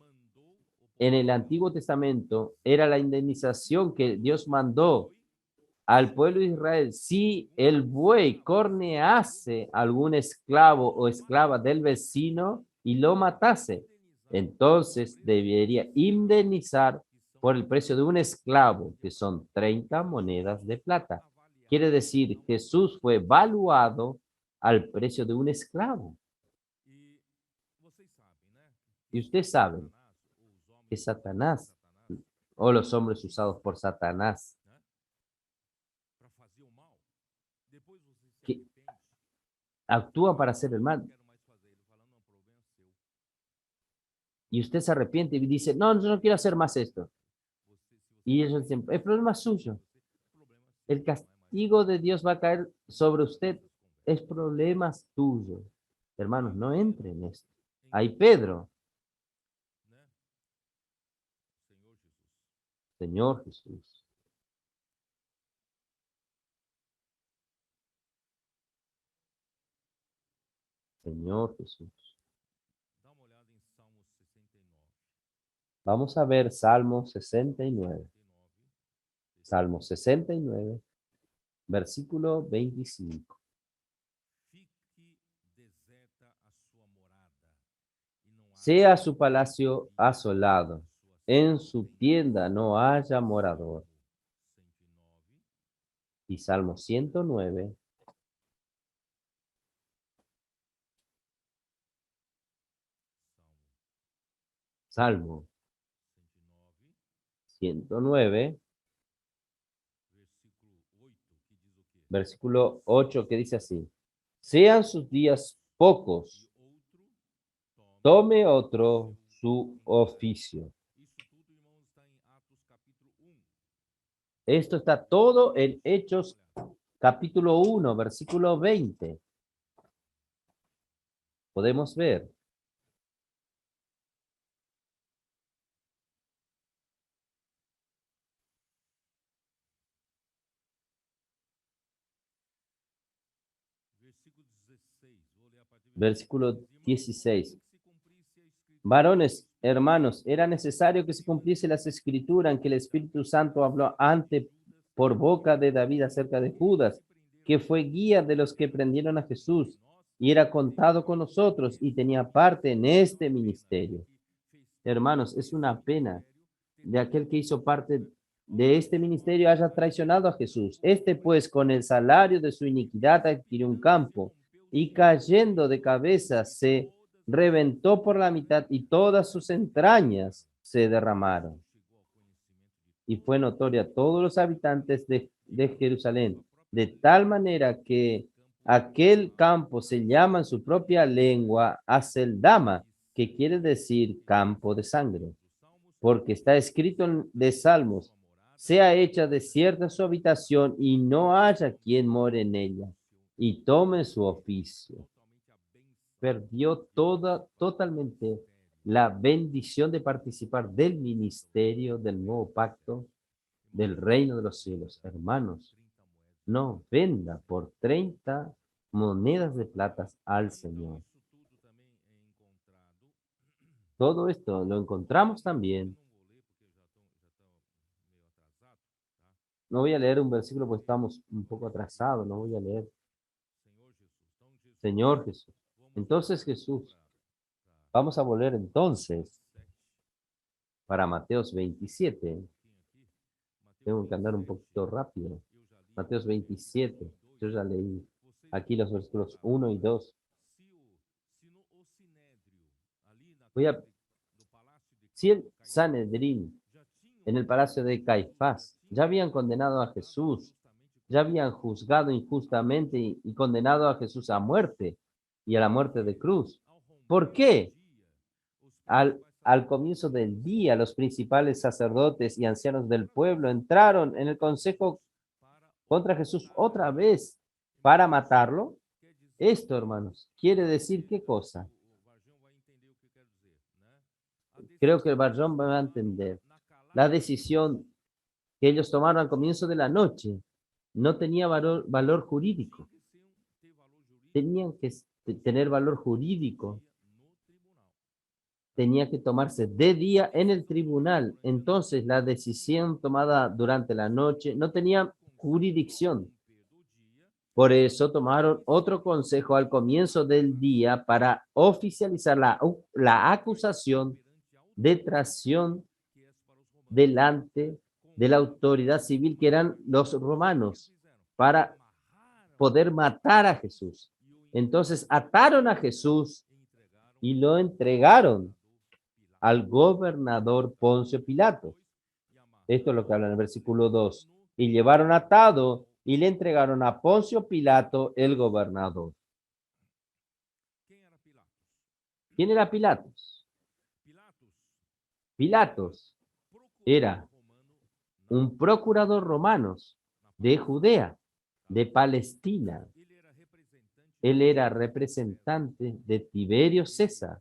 en el Antiguo Testamento era la indemnización que Dios mandó al pueblo de Israel si el buey cornease a algún esclavo o esclava del vecino y lo matase. Entonces debería indemnizar por el precio de un esclavo, que son 30 monedas de plata. Quiere decir, Jesús fue valuado al precio de un esclavo. Y usted sabe que Satanás, o los hombres usados por Satanás, que actúan para hacer el mal. Y usted se arrepiente y dice, no, yo no quiero hacer más esto. Y ellos dicen, el problema es suyo. El castigo de Dios va a caer sobre usted. Es problema tuyo. Hermanos, no entren en esto. Ahí Pedro, Señor Jesús. Señor Jesús. Vamos a ver Salmo 69. Salmo 69, versículo 25. Sea su palacio asolado, en su tienda no haya morador. Y Salmo 109. Salmo 109, versículo 8, que dice así: sean sus días pocos, tome otro su oficio. Esto está todo en Hechos capítulo 1, versículo 20. Podemos ver. Versículo 16. Varones, hermanos, era necesario que se cumpliese las escrituras en que el Espíritu Santo habló antes por boca de David acerca de Judas, que fue guía de los que prendieron a Jesús y era contado con nosotros y tenía parte en este ministerio. Hermanos, es una pena de aquel que hizo parte de este ministerio haya traicionado a Jesús. Este pues con el salario de su iniquidad adquirió un campo y cayendo de cabeza se reventó por la mitad y todas sus entrañas se derramaron. Y fue notoria a todos los habitantes de Jerusalén, de tal manera que aquel campo se llama en su propia lengua Aceldama, que quiere decir campo de sangre, porque está escrito de Salmos: sea hecha desierta su habitación y no haya quien more en ella, y tome su oficio. Perdió totalmente la bendición de participar del ministerio del nuevo pacto del reino de los cielos. Hermanos, no venda por 30 monedas de plata al Señor. Todo esto lo encontramos también. No voy a leer un versículo porque estamos un poco atrasados, no voy a leer. Señor Jesús. Entonces Jesús, vamos a volver entonces para Mateos 27. Tengo que andar un poquito rápido. Mateos 27, yo ya leí aquí los versículos 1 y 2. Si el Sanedrín en el palacio de Caifás ya habían condenado a Jesús, ya habían juzgado injustamente y condenado a Jesús a muerte y a la muerte de cruz. ¿Por qué? Al comienzo del día, los principales sacerdotes y ancianos del pueblo entraron en el consejo contra Jesús otra vez para matarlo. Esto, hermanos, quiere decir qué cosa. Creo que el Barjón va a entender. La decisión que ellos tomaron al comienzo de la noche no tenía valor jurídico. Tenían que tener valor jurídico. Tenía que tomarse de día en el tribunal. Entonces, la decisión tomada durante la noche no tenía jurisdicción. Por eso tomaron otro consejo al comienzo del día para oficializar la acusación de traición delante de la autoridad civil, que eran los romanos, para poder matar a Jesús. Entonces ataron a Jesús y lo entregaron al gobernador Poncio Pilato. Esto es lo que habla en el versículo 2. Y llevaron atado y le entregaron a Poncio Pilato, el gobernador. ¿Quién era Pilatos? Pilatos era un procurador romano de Judea, de Palestina. Él era representante de Tiberio César.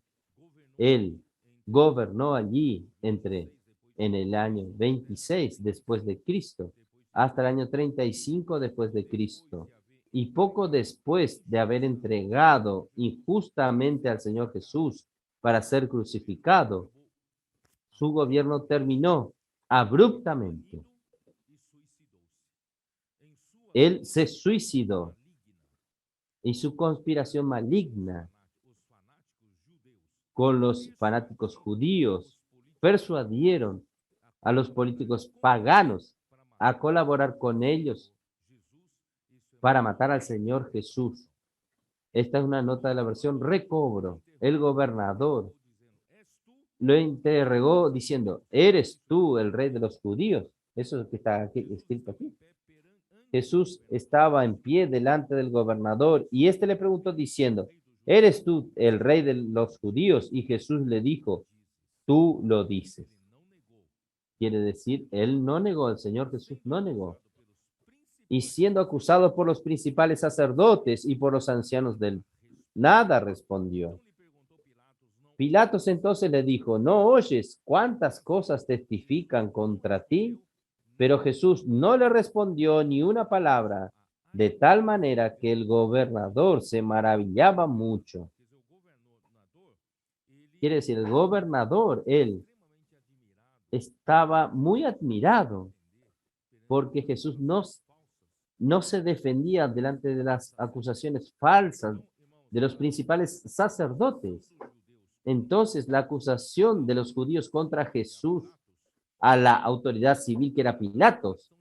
Él gobernó allí en el año 26 después de Cristo hasta el año 35 después de Cristo. Y poco después de haber entregado injustamente al Señor Jesús para ser crucificado, su gobierno terminó abruptamente. Él se suicidó y su conspiración maligna con los fanáticos judíos persuadieron a los políticos paganos a colaborar con ellos para matar al Señor Jesús. Esta es una nota de la versión recobro. El gobernador lo interrogó diciendo: ¿eres tú el rey de los judíos? Eso es lo que está aquí, escrito aquí. Jesús estaba en pie delante del gobernador y éste le preguntó diciendo: ¿eres tú el rey de los judíos? Y Jesús le dijo: tú lo dices. Quiere decir, él no negó, el Señor Jesús no negó. Y siendo acusado por los principales sacerdotes y por los ancianos del nada respondió. Pilatos entonces le dijo: ¿no oyes cuántas cosas testifican contra ti? Pero Jesús no le respondió ni una palabra, de tal manera que el gobernador se maravillaba mucho. Quiere decir, el gobernador, él estaba muy admirado porque Jesús no se defendía delante de las acusaciones falsas de los principales sacerdotes. Entonces, la acusación de los judíos contra Jesús a la autoridad civil, que era Pilatos,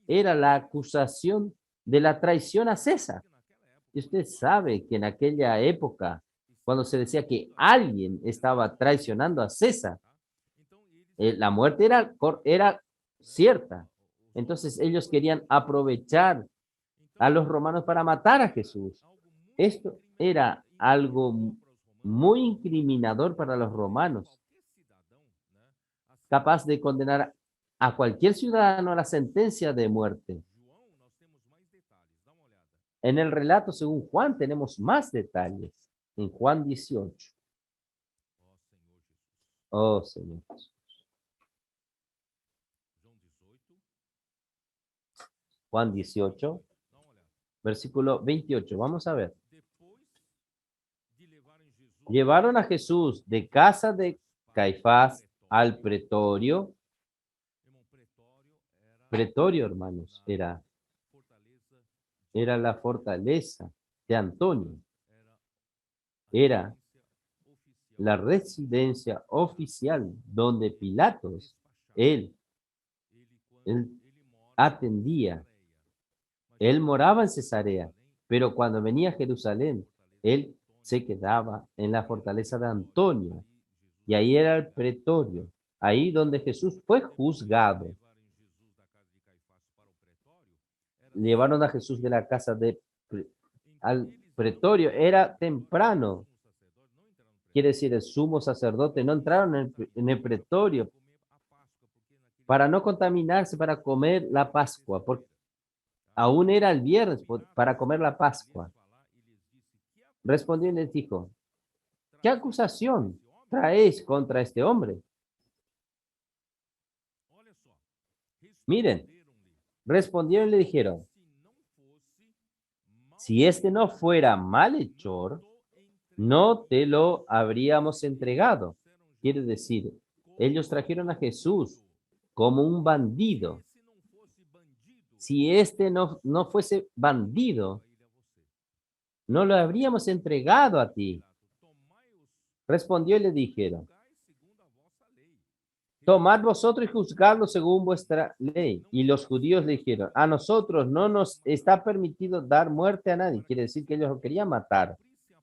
era la acusación de la traición a César. Y usted sabe que en aquella época, cuando se decía que alguien estaba traicionando a César, la muerte era cierta. Entonces ellos querían aprovechar a los romanos para matar a Jesús. Esto era algo muy incriminador para los romanos, capaz de condenar a cualquier ciudadano a la sentencia de muerte. En el relato, según Juan, tenemos más detalles. En Juan 18. Oh, Señor. Juan 18, versículo 28. Vamos a ver. Llevaron a Jesús de casa de Caifás al pretorio. Pretorio, hermanos, era la fortaleza de Antonio. Era la residencia oficial donde Pilatos, él atendía. Él moraba en Cesarea, pero cuando venía a Jerusalén, él se quedaba en la fortaleza de Antonio, y ahí era el pretorio, ahí donde Jesús fue juzgado. Llevaron a Jesús de la casa al pretorio, era temprano. Quiere decir, el sumo sacerdote no entraron en el pretorio para no contaminarse, para comer la Pascua, porque Aún era el viernes para comer la Pascua. Respondió y les dijo, ¿qué acusación traéis contra este hombre? Miren, respondieron y le dijeron, si este no fuera malhechor, no te lo habríamos entregado. Quiere decir, ellos trajeron a Jesús como un bandido. Si este no fuese bandido, no lo habríamos entregado a ti. Respondió y le dijeron, tomad vosotros y juzgadlo según vuestra ley. Y los judíos le dijeron, a nosotros no nos está permitido dar muerte a nadie. Quiere decir que ellos lo querían matar,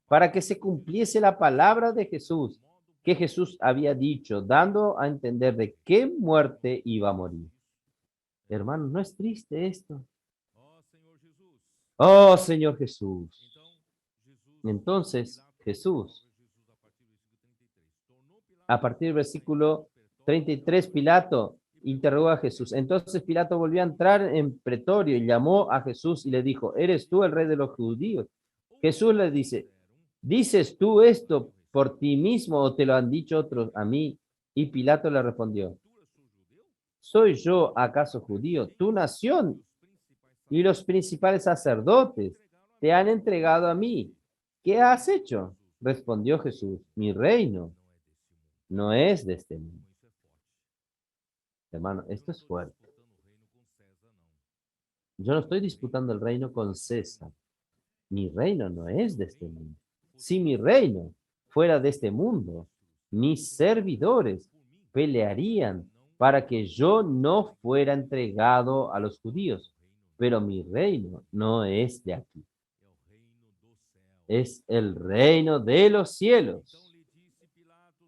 para que se cumpliese la palabra de Jesús, que Jesús había dicho, dando a entender de qué muerte iba a morir. Hermanos, ¿no es triste esto? Oh, Señor Jesús. Entonces, Jesús, a partir del versículo 33, Pilato interrogó a Jesús. Entonces Pilato volvió a entrar en pretorio y llamó a Jesús y le dijo, ¿eres tú el rey de los judíos? Jesús le dice, ¿dices tú esto por ti mismo o te lo han dicho otros a mí? Y Pilato le respondió, ¿soy yo acaso judío? Tu nación y los principales sacerdotes te han entregado a mí. ¿Qué has hecho? Respondió Jesús, mi reino no es de este mundo. Hermano, esto es fuerte. Yo no estoy disputando el reino con César. Mi reino no es de este mundo. Si mi reino fuera de este mundo, mis servidores pelearían para que yo no fuera entregado a los judíos. Pero mi reino no es de aquí. Es el reino de los cielos.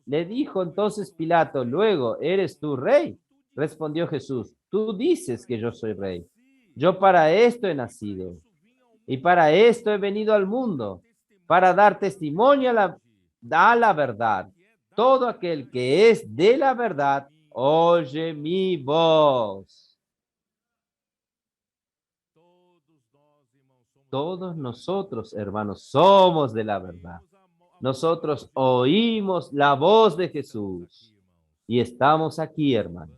Le dijo entonces Pilato, luego, ¿eres tú rey? Respondió Jesús, tú dices que yo soy rey. Yo para esto he nacido y para esto he venido al mundo, para dar testimonio a la verdad. Todo aquel que es de la verdad, oye mi voz. Todos nosotros, hermanos, somos de la verdad. Nosotros oímos la voz de Jesús y estamos aquí, hermanos.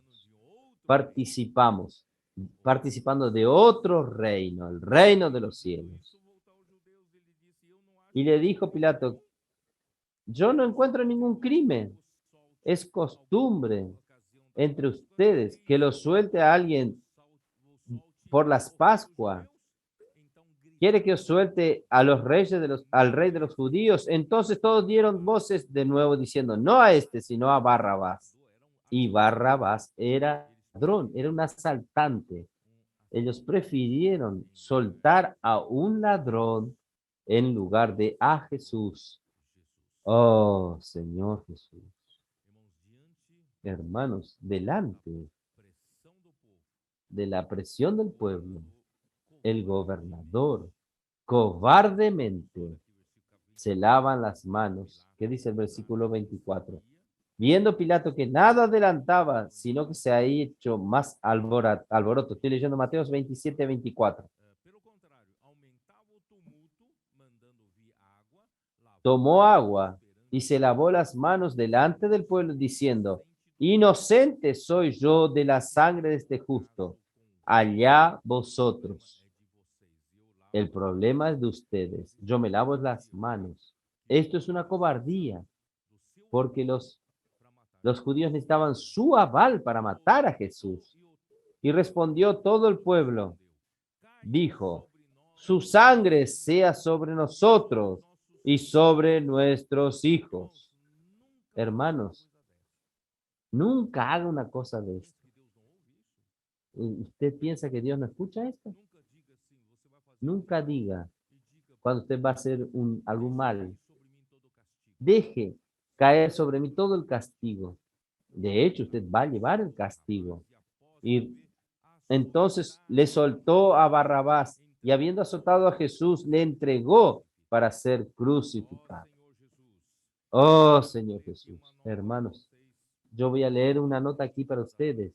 Participando de otro reino, el reino de los cielos. Y le dijo Pilato, yo no encuentro ningún crimen. Es costumbre entre ustedes que lo suelte a alguien por las Pascuas. ¿Quiere que os suelte a los reyes al rey de los judíos? Entonces todos dieron voces de nuevo diciendo, no a este, sino a Barrabás. Y Barrabás era ladrón, era un asaltante. Ellos prefirieron soltar a un ladrón en lugar de a Jesús. Oh, Señor Jesús. Hermanos, delante de la presión del pueblo, el gobernador cobardemente se lavan las manos. ¿Qué dice el versículo 24? Viendo Pilato que nada adelantaba, sino que se ha hecho más alboroto. Estoy leyendo Mateos 27, 24. Tomó agua y se lavó las manos delante del pueblo, diciendo, inocente soy yo de la sangre de este justo. Allá vosotros. El problema es de ustedes. Yo me lavo las manos. Esto es una cobardía, porque los judíos necesitaban su aval para matar a Jesús. Y respondió todo el pueblo, dijo, su sangre sea sobre nosotros y sobre nuestros hijos. Hermanos, nunca haga una cosa de esto. ¿Usted piensa que Dios no escucha esto? Nunca diga cuando usted va a hacer algún mal. Deje caer sobre mí todo el castigo. De hecho, usted va a llevar el castigo. Y entonces le soltó a Barrabás y habiendo azotado a Jesús, le entregó para ser crucificado. Oh, Señor Jesús, hermanos, yo voy a leer una nota aquí para ustedes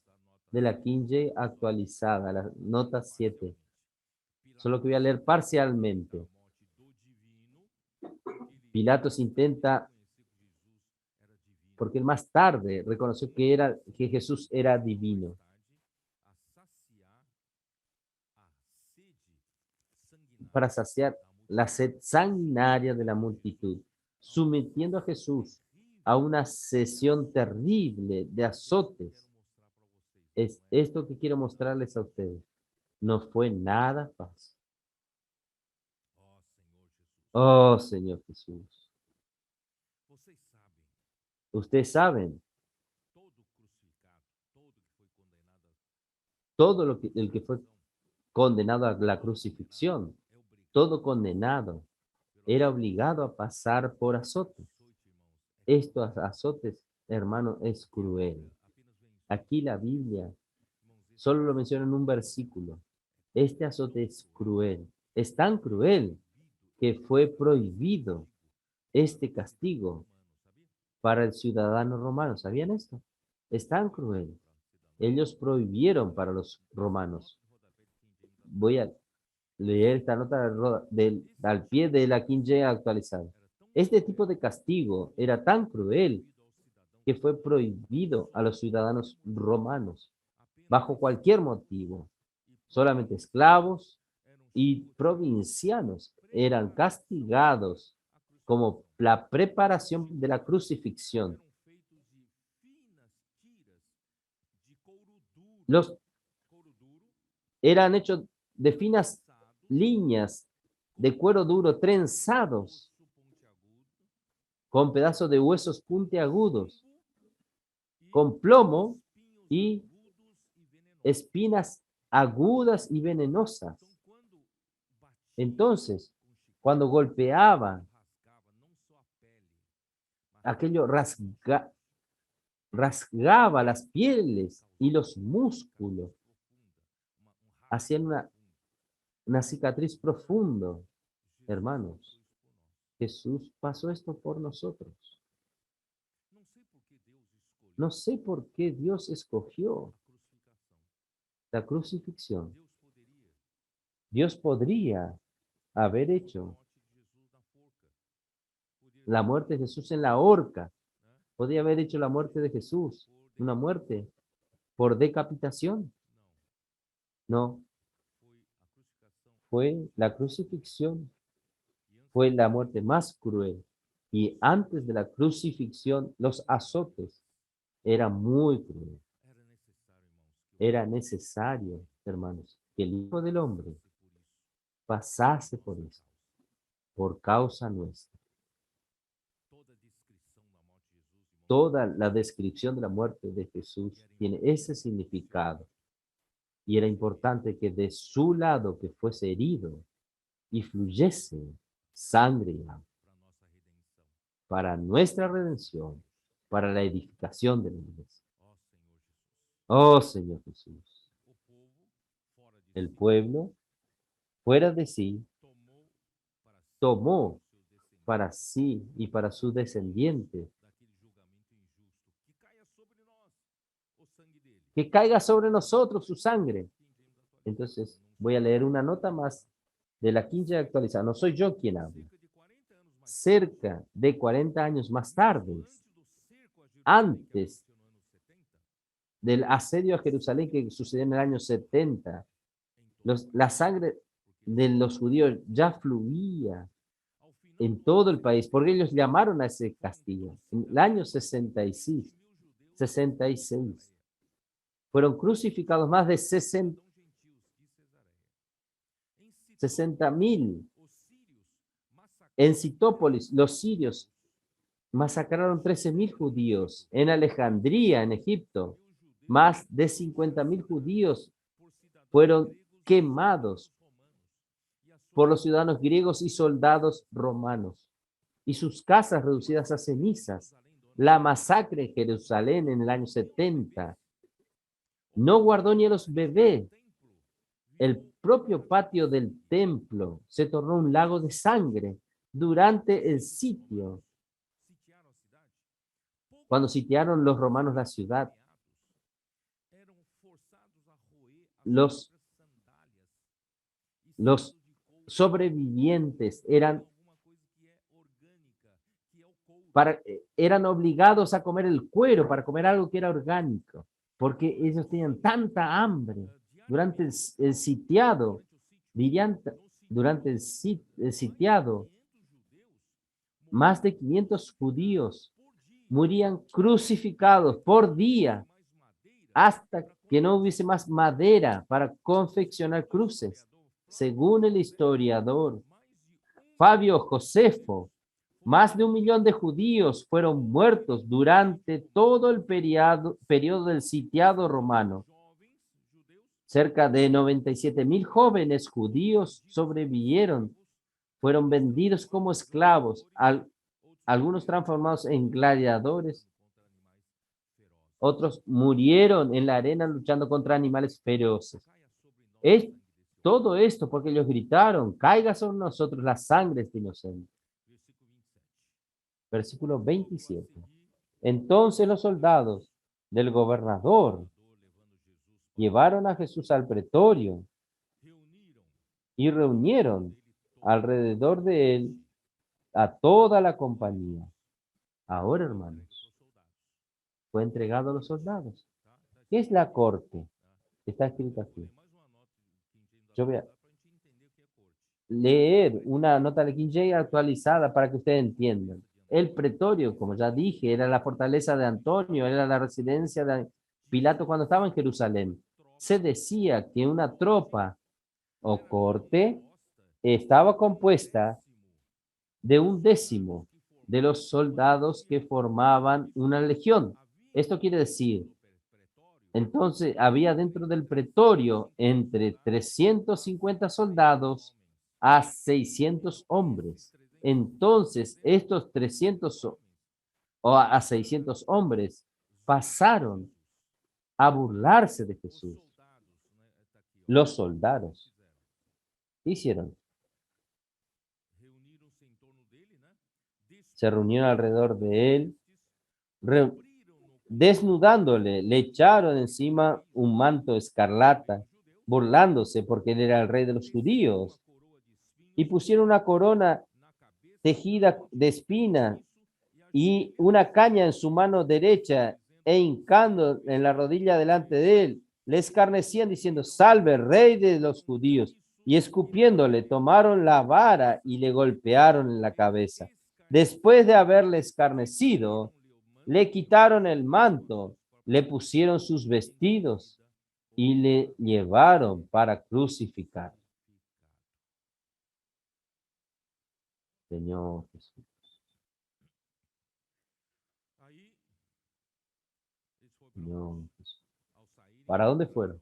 de la King James actualizada, la nota 7. Solo que voy a leer parcialmente. Pilatos intenta, porque él más tarde reconoció que Jesús era divino, para saciar la sed sanguinaria de la multitud, sometiendo a Jesús a una sesión terrible de azotes. Es esto que quiero mostrarles a ustedes. No fue nada fácil. Oh, Señor Jesús. Ustedes saben, todo el que fue condenado a la crucifixión, todo condenado, era obligado a pasar por azotes. Estos azotes, hermano, es cruel. Aquí la Biblia solo lo menciona en un versículo. Este azote es cruel. Es tan cruel que fue prohibido este castigo para el ciudadano romano. ¿Sabían esto? Es tan cruel. Ellos prohibieron para los romanos. Voy a leer esta nota al pie de la King James actualizada. Este tipo de castigo era tan cruel que fue prohibido a los ciudadanos romanos bajo cualquier motivo. Solamente esclavos y provincianos eran castigados como la preparación de la crucifixión. Los eran hechos de finas líneas de cuero duro trenzados con pedazos de huesos puntiagudos, con plomo y espinas agudas y venenosas. Entonces, cuando golpeaba, aquello rasgaba las pieles y los músculos, hacían una cicatriz profundo. Hermanos, Jesús pasó esto por nosotros. No sé por qué Dios escogió la crucifixión. Dios podría haber hecho la muerte de Jesús en la horca. Podría haber hecho la muerte de Jesús, una muerte por decapitación. No, fue la crucifixión, fue la muerte más cruel. Y antes de la crucifixión, los azotes eran muy crueles. Era necesario, hermanos, que el Hijo del Hombre pasase por esto, por causa nuestra. Toda la descripción de la muerte de Jesús tiene ese significado. Y era importante que de su lado que fuese herido y fluyese sangre y agua para nuestra redención, para la edificación de la iglesia. Oh Señor Jesús, el pueblo, fuera de sí, tomó para sí y para su descendiente que caiga sobre nosotros su sangre. Entonces, voy a leer una nota más de la King James actualizada. No soy yo quien habla. Cerca de 40 años más tarde, antes del asedio a Jerusalén que sucedió en el año 70, la sangre de los judíos ya fluía en todo el país, porque ellos llamaron a ese castigo. En el año 66, fueron crucificados más de 60,000. En Citópolis, los sirios masacraron 13,000 judíos. En Alejandría, en Egipto, más de 50,000 judíos fueron quemados por los ciudadanos griegos y soldados romanos, y sus casas reducidas a cenizas. La masacre en Jerusalén en el año 70 no guardó ni a los bebés. El propio patio del templo se tornó un lago de sangre durante el sitio. Cuando sitiaron los romanos la ciudad, los Los sobrevivientes eran obligados a comer el cuero para comer algo que era orgánico, porque ellos tenían tanta hambre durante el sitiado, dirían, durante el sitiado, más de 500 judíos morían crucificados por día hasta que no hubiese más madera para confeccionar cruces. Según el historiador Fabio Josefo, más de 1 millón de judíos fueron muertos durante todo el periodo del sitiado romano. Cerca de 97,000 jóvenes judíos sobrevivieron, fueron vendidos como esclavos, algunos transformados en gladiadores, otros murieron en la arena luchando contra animales feroces. Es todo esto porque ellos gritaron: caiga sobre nosotros la sangre de este inocente. Versículo 27. Entonces los soldados del gobernador llevaron a Jesús al pretorio y reunieron alrededor de él a toda la compañía. Ahora, hermanos, fue entregado a los soldados. ¿Qué es la corte? Está escrito aquí. Yo voy a leer una nota de King James actualizada para que ustedes entiendan. El pretorio, como ya dije, era la fortaleza de Antonio, era la residencia de Pilato cuando estaba en Jerusalén. Se decía que una tropa o corte estaba compuesta de 1/10 de los soldados que formaban una legión. Esto quiere decir, entonces había dentro del pretorio entre 350 soldados a 600 hombres. Entonces, estos 300 o a 600 hombres pasaron a burlarse de Jesús. Los soldados, ¿qué hicieron? Se reunieron alrededor de él, desnudándole, le echaron encima un manto escarlata, burlándose porque él era el rey de los judíos, y pusieron una corona tejida de espinas y una caña en su mano derecha, e hincando en la rodilla delante de él, le escarnecían diciendo: salve, rey de los judíos. Y escupiéndole, tomaron la vara y le golpearon en la cabeza. Después de haberle escarnecido, le quitaron el manto, le pusieron sus vestidos y le llevaron para crucificar. Señor Jesús. Señor Jesús. ¿Para dónde fueron?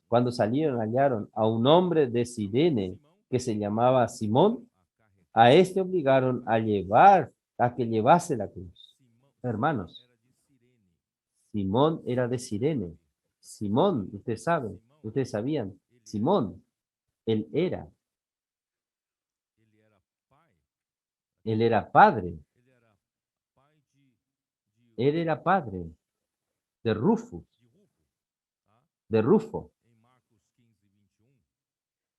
Cuando salieron, hallaron a un hombre de Cirene que se llamaba Simón. A este obligaron a que llevase la cruz. Hermanos, Simón era de Cirene. Simón, ustedes saben, ustedes sabían, Simón, él era padre. Él era padre de Rufo,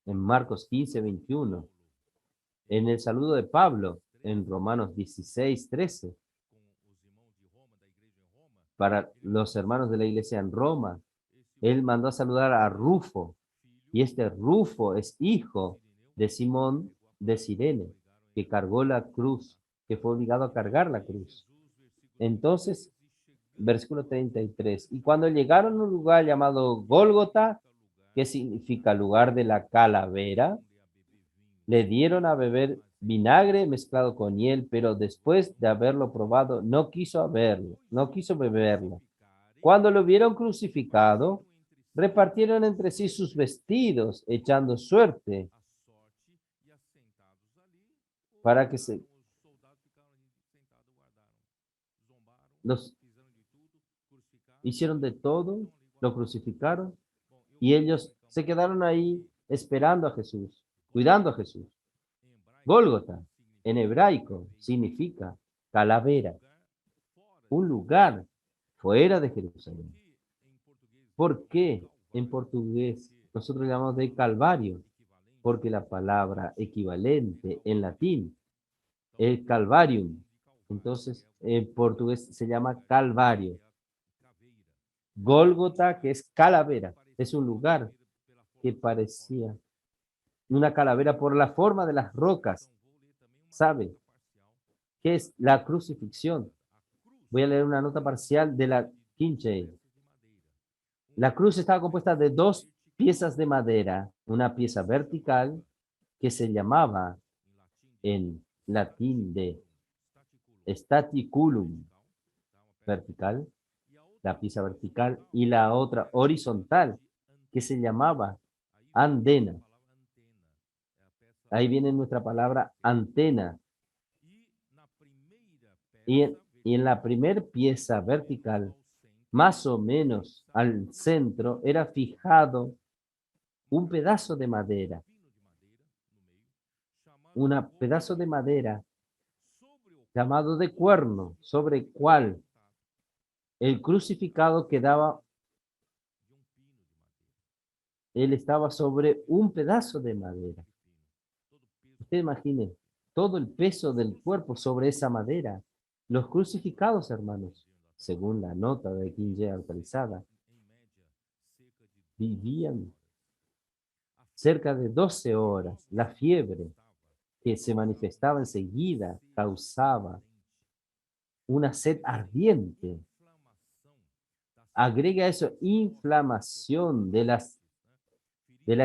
en Marcos 15:21, en el saludo de Pablo, en Romanos 16:13, para los hermanos de la iglesia en Roma, él mandó a saludar a Rufo, y este Rufo es hijo de Simón de Cirene, que cargó la cruz, que fue obligado a cargar la cruz. Entonces, versículo 33, y cuando llegaron a un lugar llamado Gólgota, que significa lugar de la calavera, le dieron a beber vinagre mezclado con hiel, pero después de haberlo probado, no quiso beberlo. Cuando lo vieron crucificado, repartieron entre sí sus vestidos, echando suerte para que los hicieron de todo, lo crucificaron, y ellos se quedaron ahí esperando a Jesús, cuidando a Jesús. Gólgota, en hebraico, significa calavera, un lugar fuera de Jerusalén. ¿Por qué en portugués nosotros llamamos de Calvario? porque la palabra equivalente en latín es Calvarium. Entonces, en portugués se llama Calvario. Gólgota, que es calavera, es un lugar que parecía una calavera por la forma de las rocas. ¿Sabe qué es la crucifixión? Voy a leer una nota parcial de la King James. La cruz estaba compuesta de dos piezas de madera, una pieza vertical que se llamaba en latín de staticulum, vertical, la pieza vertical, y la otra horizontal que se llamaba andena. Ahí viene nuestra palabra antena. Y en la primer pieza vertical, más o menos al centro, era fijado un pedazo de madera. Un pedazo de madera llamado de cuerno, sobre el cual el crucificado quedaba, él estaba sobre un pedazo de madera. Usted imagine todo el peso del cuerpo sobre esa madera. Los crucificados, hermanos, según la nota de King James actualizada, vivían cerca de 12 horas. La fiebre que se manifestaba enseguida causaba una sed ardiente. Agrega eso, inflamación de la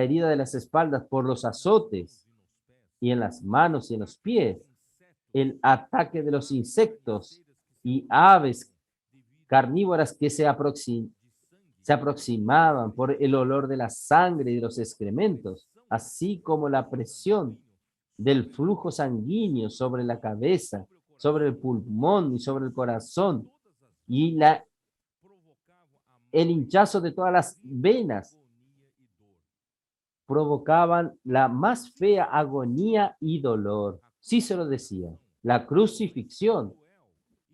herida de las espaldas por los azotes y en las manos y en los pies, el ataque de los insectos y aves carnívoras que se aproximaban por el olor de la sangre y de los excrementos, así como la presión del flujo sanguíneo sobre la cabeza, sobre el pulmón y sobre el corazón, y el hinchazo de todas las venas provocaban la más fea agonía y dolor. Sí se lo decía, la crucifixión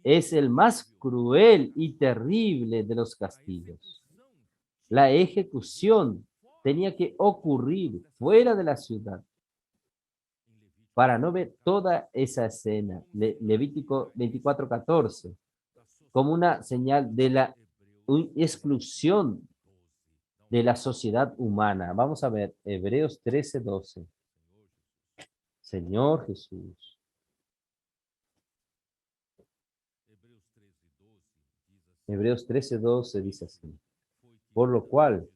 es el más cruel y terrible de los castigos. La ejecución tenía que ocurrir fuera de la ciudad para no ver toda esa escena, Levítico 24:14, como una señal de la exclusión de la sociedad humana. Vamos a ver, Hebreos 13:12. Señor Jesús. Hebreos 13:12 dice así. Por lo cual,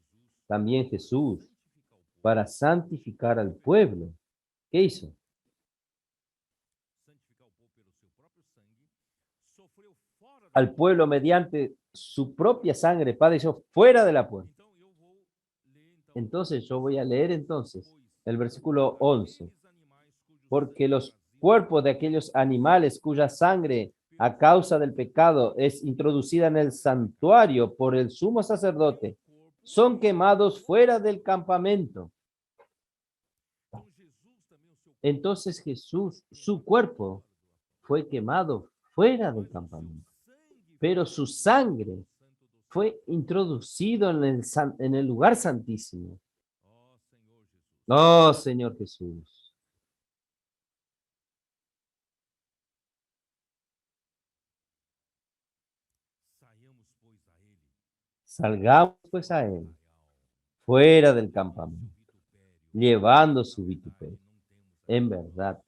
también Jesús, para santificar al pueblo, ¿qué hizo? Al pueblo mediante su propia sangre padeció fuera de la puerta. Entonces yo voy a leer entonces el versículo 11. Porque los cuerpos de aquellos animales cuya sangre a causa del pecado es introducida en el santuario por el sumo sacerdote, son quemados fuera del campamento. Entonces Jesús, su cuerpo, fue quemado fuera del campamento, pero su sangre fue introducido en el lugar santísimo. Oh, Señor Jesús. Salgamos pues a él, fuera del campamento, llevando su vituperio. En verdad,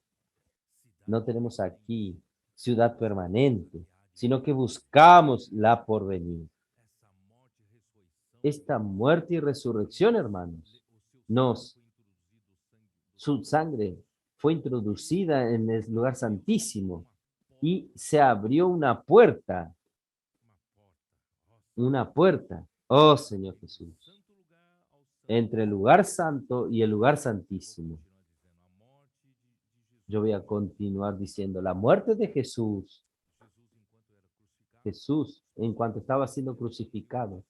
no tenemos aquí ciudad permanente, sino que buscamos la porvenir. Esta muerte y resurrección, hermanos, su sangre fue introducida en el lugar santísimo y se abrió una puerta, oh Señor Jesús, entre el lugar santo y el lugar santísimo. Yo voy a continuar diciendo, la muerte de Jesús, en cuanto estaba siendo crucificado,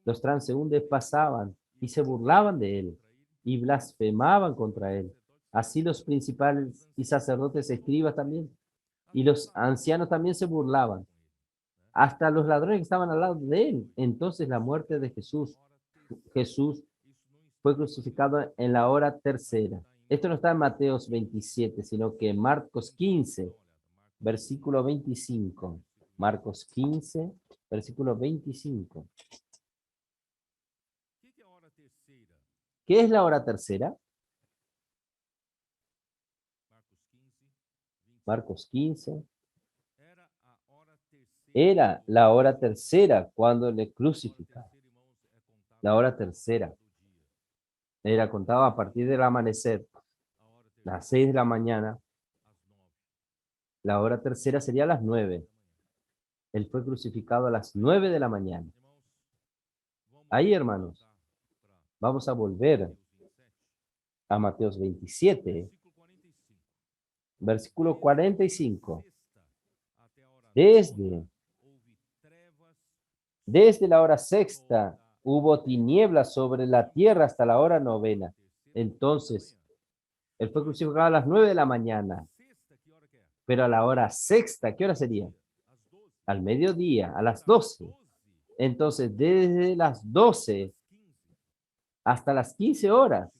los transeúntes pasaban y se burlaban de él y blasfemaban contra él. Así los principales y sacerdotes escribas también, y los ancianos también se burlaban, hasta los ladrones que estaban al lado de él. Entonces la muerte de Jesús fue crucificado en la hora tercera. Esto no está en Mateos 27, sino que en Marcos 15, versículo 25. Marcos 15, versículo 25. ¿Qué es la hora tercera? Marcos 15. Era la hora tercera cuando le crucificaron. La hora tercera. Era contaba a partir del amanecer, las 6 de la mañana. La hora tercera sería a las 9. Él fue crucificado a las 9 de la mañana. Ahí, hermanos, vamos a volver a Mateos 27, versículo 45. Desde la hora sexta hubo tinieblas sobre la tierra hasta la hora novena. Entonces, él fue crucificado a las 9 de la mañana. Pero a la hora sexta, ¿qué hora sería? Al mediodía, a las 12. Entonces, desde las 12 hasta las 15 horas,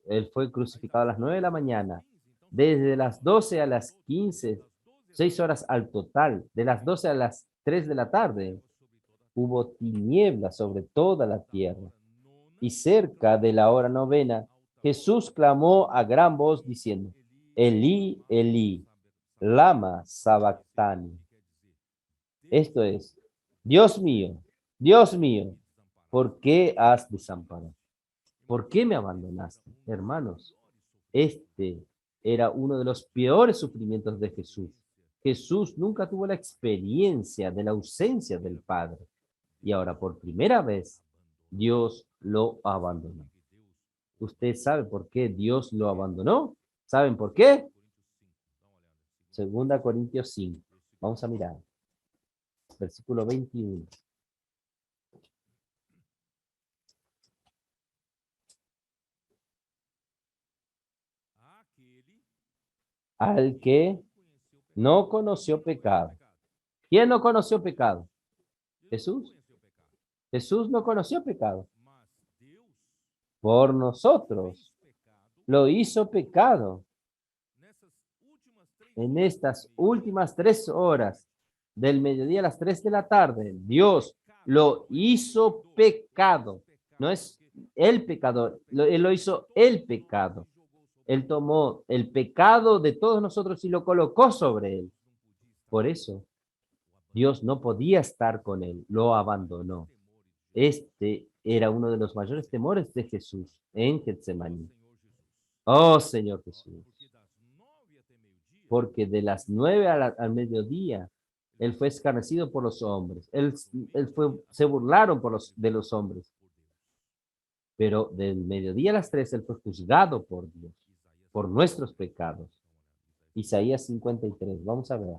él fue crucificado a las 9 de la mañana. Desde las 12 a las 15, 6 horas al total. De las 12 a las 3 de la tarde, hubo tinieblas sobre toda la tierra. Y cerca de la hora novena, Jesús clamó a gran voz diciendo, Elí, Elí, lama sabactani. Esto es, Dios mío, ¿por qué has desamparado? ¿Por qué me abandonaste? Hermanos, este era uno de los peores sufrimientos de Jesús. Jesús nunca tuvo la experiencia de la ausencia del Padre. Y ahora por primera vez, Dios lo abandonó. ¿Usted sabe por qué Dios lo abandonó? ¿Saben por qué? 2 Corintios 5. Vamos a mirar. Versículo 21. Al que no conoció pecado. ¿Quién no conoció pecado? Jesús. Jesús no conoció pecado. Por nosotros lo hizo pecado. En estas últimas 3 horas del mediodía a las 3 de la tarde, Dios lo hizo pecado. No es el pecador, Él lo hizo el pecado. Él tomó el pecado de todos nosotros y lo colocó sobre él. Por eso, Dios no podía estar con él, lo abandonó. Este era uno de los mayores temores de Jesús en Getsemaní. Oh, Señor Jesús, porque de las 9 al mediodía, él fue escarnecido por los hombres. Se burlaron de los hombres. Pero del mediodía a las 3, él fue juzgado por Dios, por nuestros pecados. Isaías 53, vamos a ver.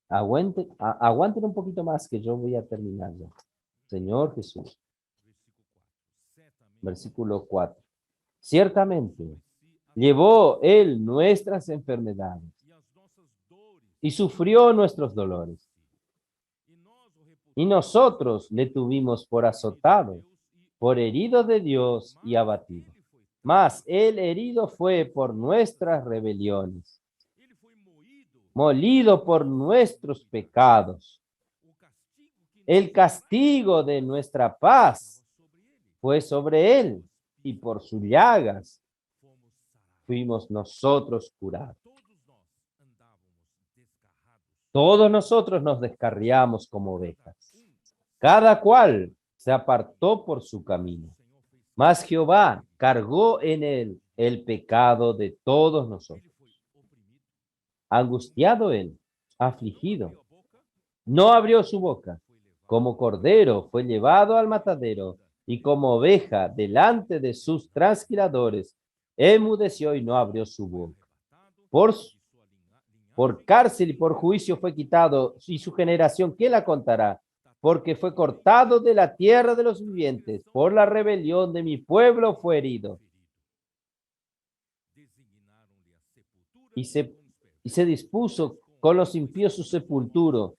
Aguanten un poquito más que yo voy a terminar ya. Señor Jesús. Versículo 4. Ciertamente, llevó él nuestras enfermedades y sufrió nuestros dolores. Y nosotros le tuvimos por azotado, por herido de Dios y abatido. Mas el herido fue por nuestras rebeliones, molido por nuestros pecados. El castigo de nuestra paz fue sobre él, y por sus llagas fuimos nosotros curados. Todos nosotros nos descarriamos como ovejas. Cada cual se apartó por su camino. Mas Jehová cargó en él el pecado de todos nosotros. Angustiado él, afligido, no abrió su boca. Como cordero fue llevado al matadero, y como oveja delante de sus trasquiladores, enmudeció y no abrió su boca. Por cárcel y por juicio fue quitado, y su generación, ¿qué la contará? Porque fue cortado de la tierra de los vivientes, por la rebelión de mi pueblo fue herido. Y se dispuso con los impíos su sepultura,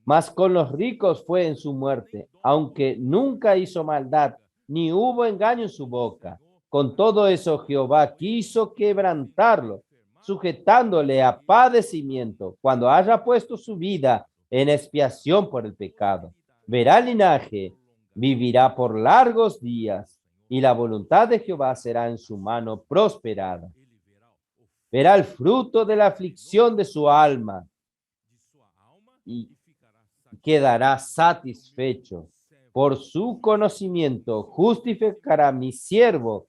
Mas con los ricos fue en su muerte, aunque nunca hizo maldad, ni hubo engaño en su boca. Con todo eso Jehová quiso quebrantarlo, sujetándole a padecimiento, cuando haya puesto su vida en expiación por el pecado. Verá el linaje, vivirá por largos días, y la voluntad de Jehová será en su mano prosperada. Verá el fruto de la aflicción de su alma, y quedará satisfecho. Por su conocimiento justificará mi siervo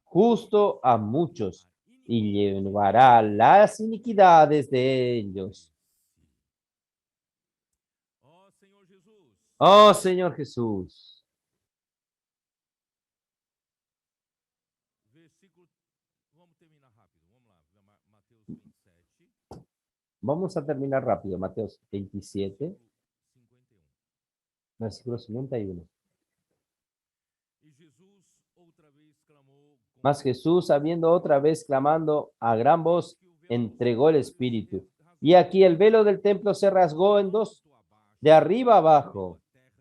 justo a muchos, y llevará las iniquidades de ellos. Oh Señor Jesús. Vamos a terminar rápido. Mateo 27, versículo 51. Mas Jesús, habiendo otra vez clamando a gran voz, entregó el Espíritu. Y aquí el velo del templo se rasgó en dos, de arriba abajo,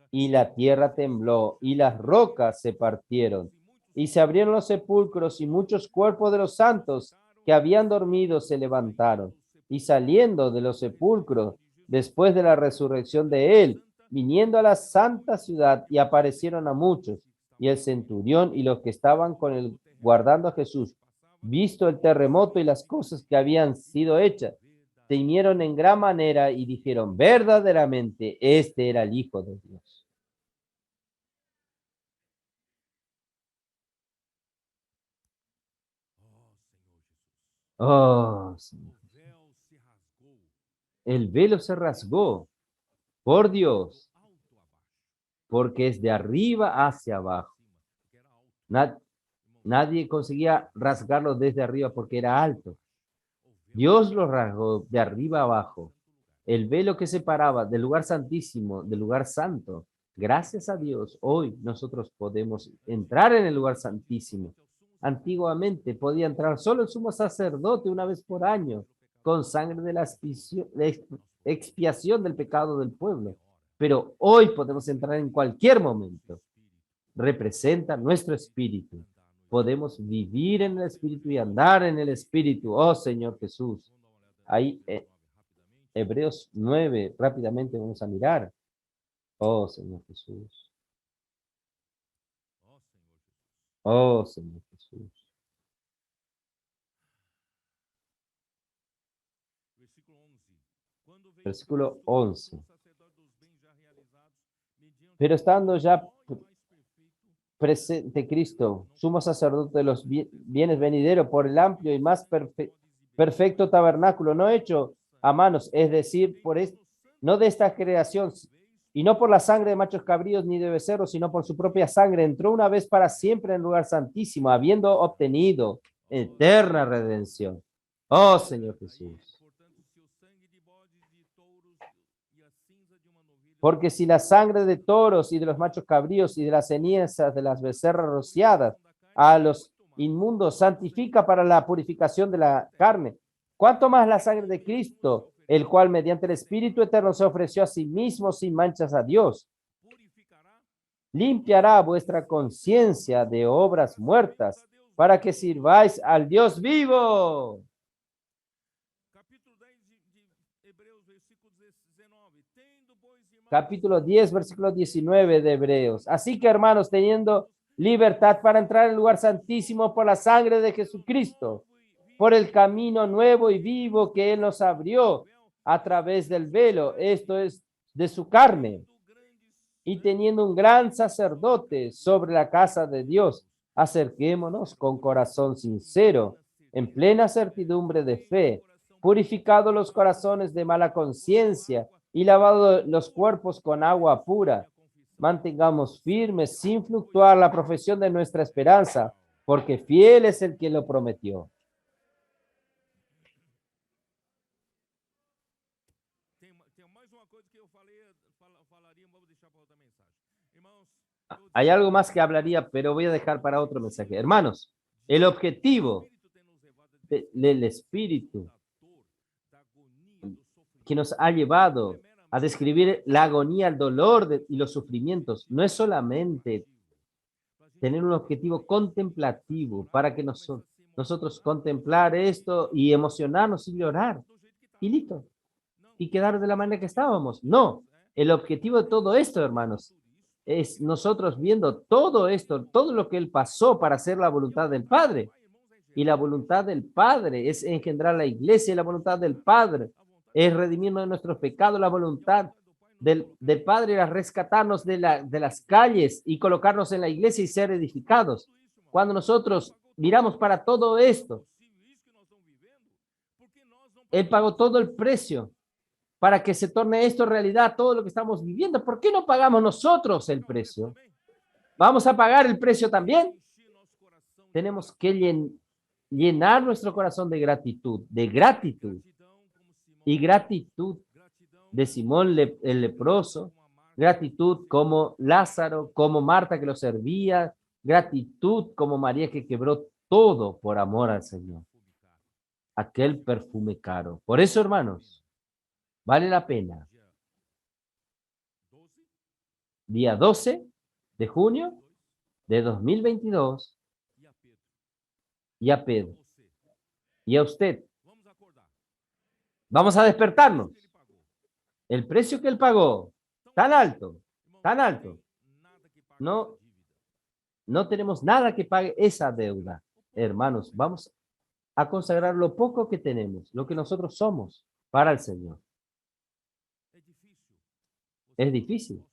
y la tierra tembló, y las rocas se partieron, y se abrieron los sepulcros, y muchos cuerpos de los santos que habían dormido se levantaron, y saliendo de los sepulcros, después de la resurrección de él, viniendo a la santa ciudad, y aparecieron a muchos, y el centurión y los que estaban con él guardando a Jesús, visto el terremoto y las cosas que habían sido hechas, temieron en gran manera y dijeron, verdaderamente, este era el Hijo de Dios. Oh, Señor. El velo se rasgó, por Dios, porque es de arriba hacia abajo. Nadie conseguía rasgarlo desde arriba porque era alto. Dios lo rasgó de arriba abajo. El velo que separaba del lugar santísimo, del lugar santo. Gracias a Dios, hoy nosotros podemos entrar en el lugar santísimo. Antiguamente podía entrar solo el sumo sacerdote una vez por año, con sangre de la expiación del pecado del pueblo. Pero hoy podemos entrar en cualquier momento. Representa nuestro espíritu. Podemos vivir en el espíritu y andar en el espíritu. Oh Señor Jesús. Ahí, Hebreos 9, rápidamente vamos a mirar. Oh Señor Jesús. Oh Señor Jesús. Versículo 11. Pero estando ya presente Cristo, sumo sacerdote de los bienes venideros, por el amplio y más perfecto tabernáculo, no hecho a manos, es decir, no de esta creación, y no por la sangre de machos cabríos ni de becerros, sino por su propia sangre, entró una vez para siempre en el lugar santísimo, habiendo obtenido eterna redención. Oh Señor Jesús. Porque si la sangre de toros y de los machos cabríos y de las cenizas de las becerras rociadas a los inmundos santifica para la purificación de la carne, ¿cuánto más la sangre de Cristo, el cual mediante el Espíritu eterno se ofreció a sí mismo sin manchas a Dios, limpiará vuestra conciencia de obras muertas para que sirváis al Dios vivo? Capítulo 10, versículo 19 de Hebreos. Así que, hermanos, teniendo libertad para entrar al lugar santísimo por la sangre de Jesucristo, por el camino nuevo y vivo que Él nos abrió a través del velo, esto es, de su carne, y teniendo un gran sacerdote sobre la casa de Dios, acerquémonos con corazón sincero, en plena certidumbre de fe, purificados los corazones de mala conciencia y lavados los cuerpos con agua pura. Mantengamos firmes sin fluctuar la profesión de nuestra esperanza, porque fiel es el que lo prometió. Hay algo más que hablaría, pero voy a dejar para otro mensaje. Hermanos, el objetivo del Espíritu que nos ha llevado a describir la agonía, el dolor y los sufrimientos. No es solamente tener un objetivo contemplativo para que nosotros contemplar esto y emocionarnos y llorar y listo, y quedar de la manera que estábamos. No, el objetivo de todo esto, hermanos, es nosotros viendo todo esto, todo lo que él pasó para hacer la voluntad del Padre. Y la voluntad del Padre es engendrar la iglesia, y la voluntad del Padre es redimirnos de nuestros pecados, la voluntad del Padre era rescatarnos de las calles y colocarnos en la iglesia y ser edificados. Cuando nosotros miramos para todo esto, él pagó todo el precio para que se torne esto realidad, todo lo que estamos viviendo. ¿Por qué no pagamos nosotros el precio? ¿Vamos a pagar el precio también? Tenemos que llenar nuestro corazón de gratitud, y gratitud de Simón el leproso, gratitud como Lázaro, como Marta que lo servía, gratitud como María que quebró todo por amor al Señor. Aquel perfume caro. Por eso, hermanos, vale la pena. Día 12 de junio de 2022, y a Pedro, y a usted, vamos a despertarnos. El precio que él pagó, tan alto, no tenemos nada que pague esa deuda. Hermanos, vamos a consagrar lo poco que tenemos, lo que nosotros somos para el Señor. Es difícil.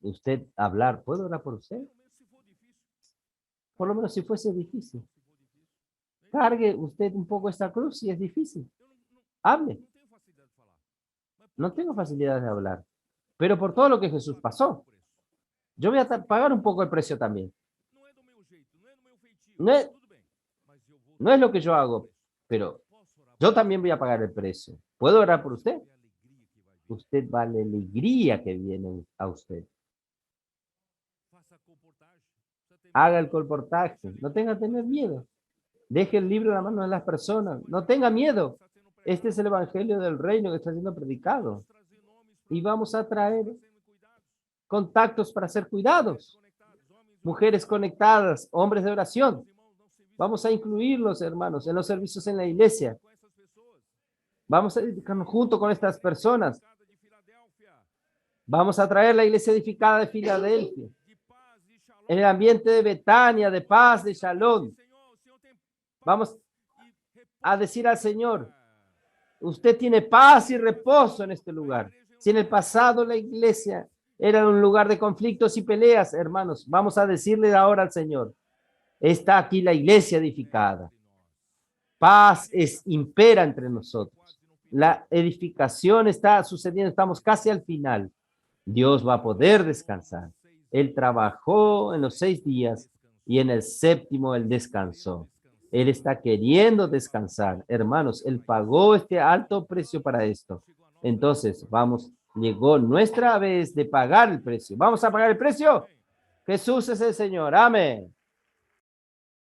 Usted hablar, ¿puedo orar por usted? Por lo menos si fuese difícil. Cargue usted un poco esta cruz si es difícil. Hable. No tengo facilidad de hablar, pero por todo lo que Jesús pasó, yo voy a pagar un poco el precio también. No es lo que yo hago, pero yo también voy a pagar el precio. ¿Puedo orar por usted? Usted vale la alegría que viene a usted. Haga el colportaje. No tenga que tener miedo. Deje el libro en la mano de las personas. No tenga miedo. Este es el evangelio del reino que está siendo predicado. Y vamos a traer contactos para ser cuidados. Mujeres conectadas, hombres de oración. Vamos a incluirlos, hermanos, en los servicios en la iglesia. Vamos a dedicarnos junto con estas personas. Vamos a traer la iglesia edificada de Filadelfia. En el ambiente de Betania, de paz, de Shalom. Vamos a decir al Señor, usted tiene paz y reposo en este lugar. Si en el pasado la iglesia era un lugar de conflictos y peleas, hermanos, vamos a decirle ahora al Señor, está aquí la iglesia edificada. Paz impera entre nosotros. La edificación está sucediendo, estamos casi al final. Dios va a poder descansar. Él trabajó en los 6 días y en el 7º Él descansó. Él está queriendo descansar. Hermanos, Él pagó este alto precio para esto. Entonces, llegó nuestra vez de pagar el precio. ¿Vamos a pagar el precio? Jesús es el Señor. Amén.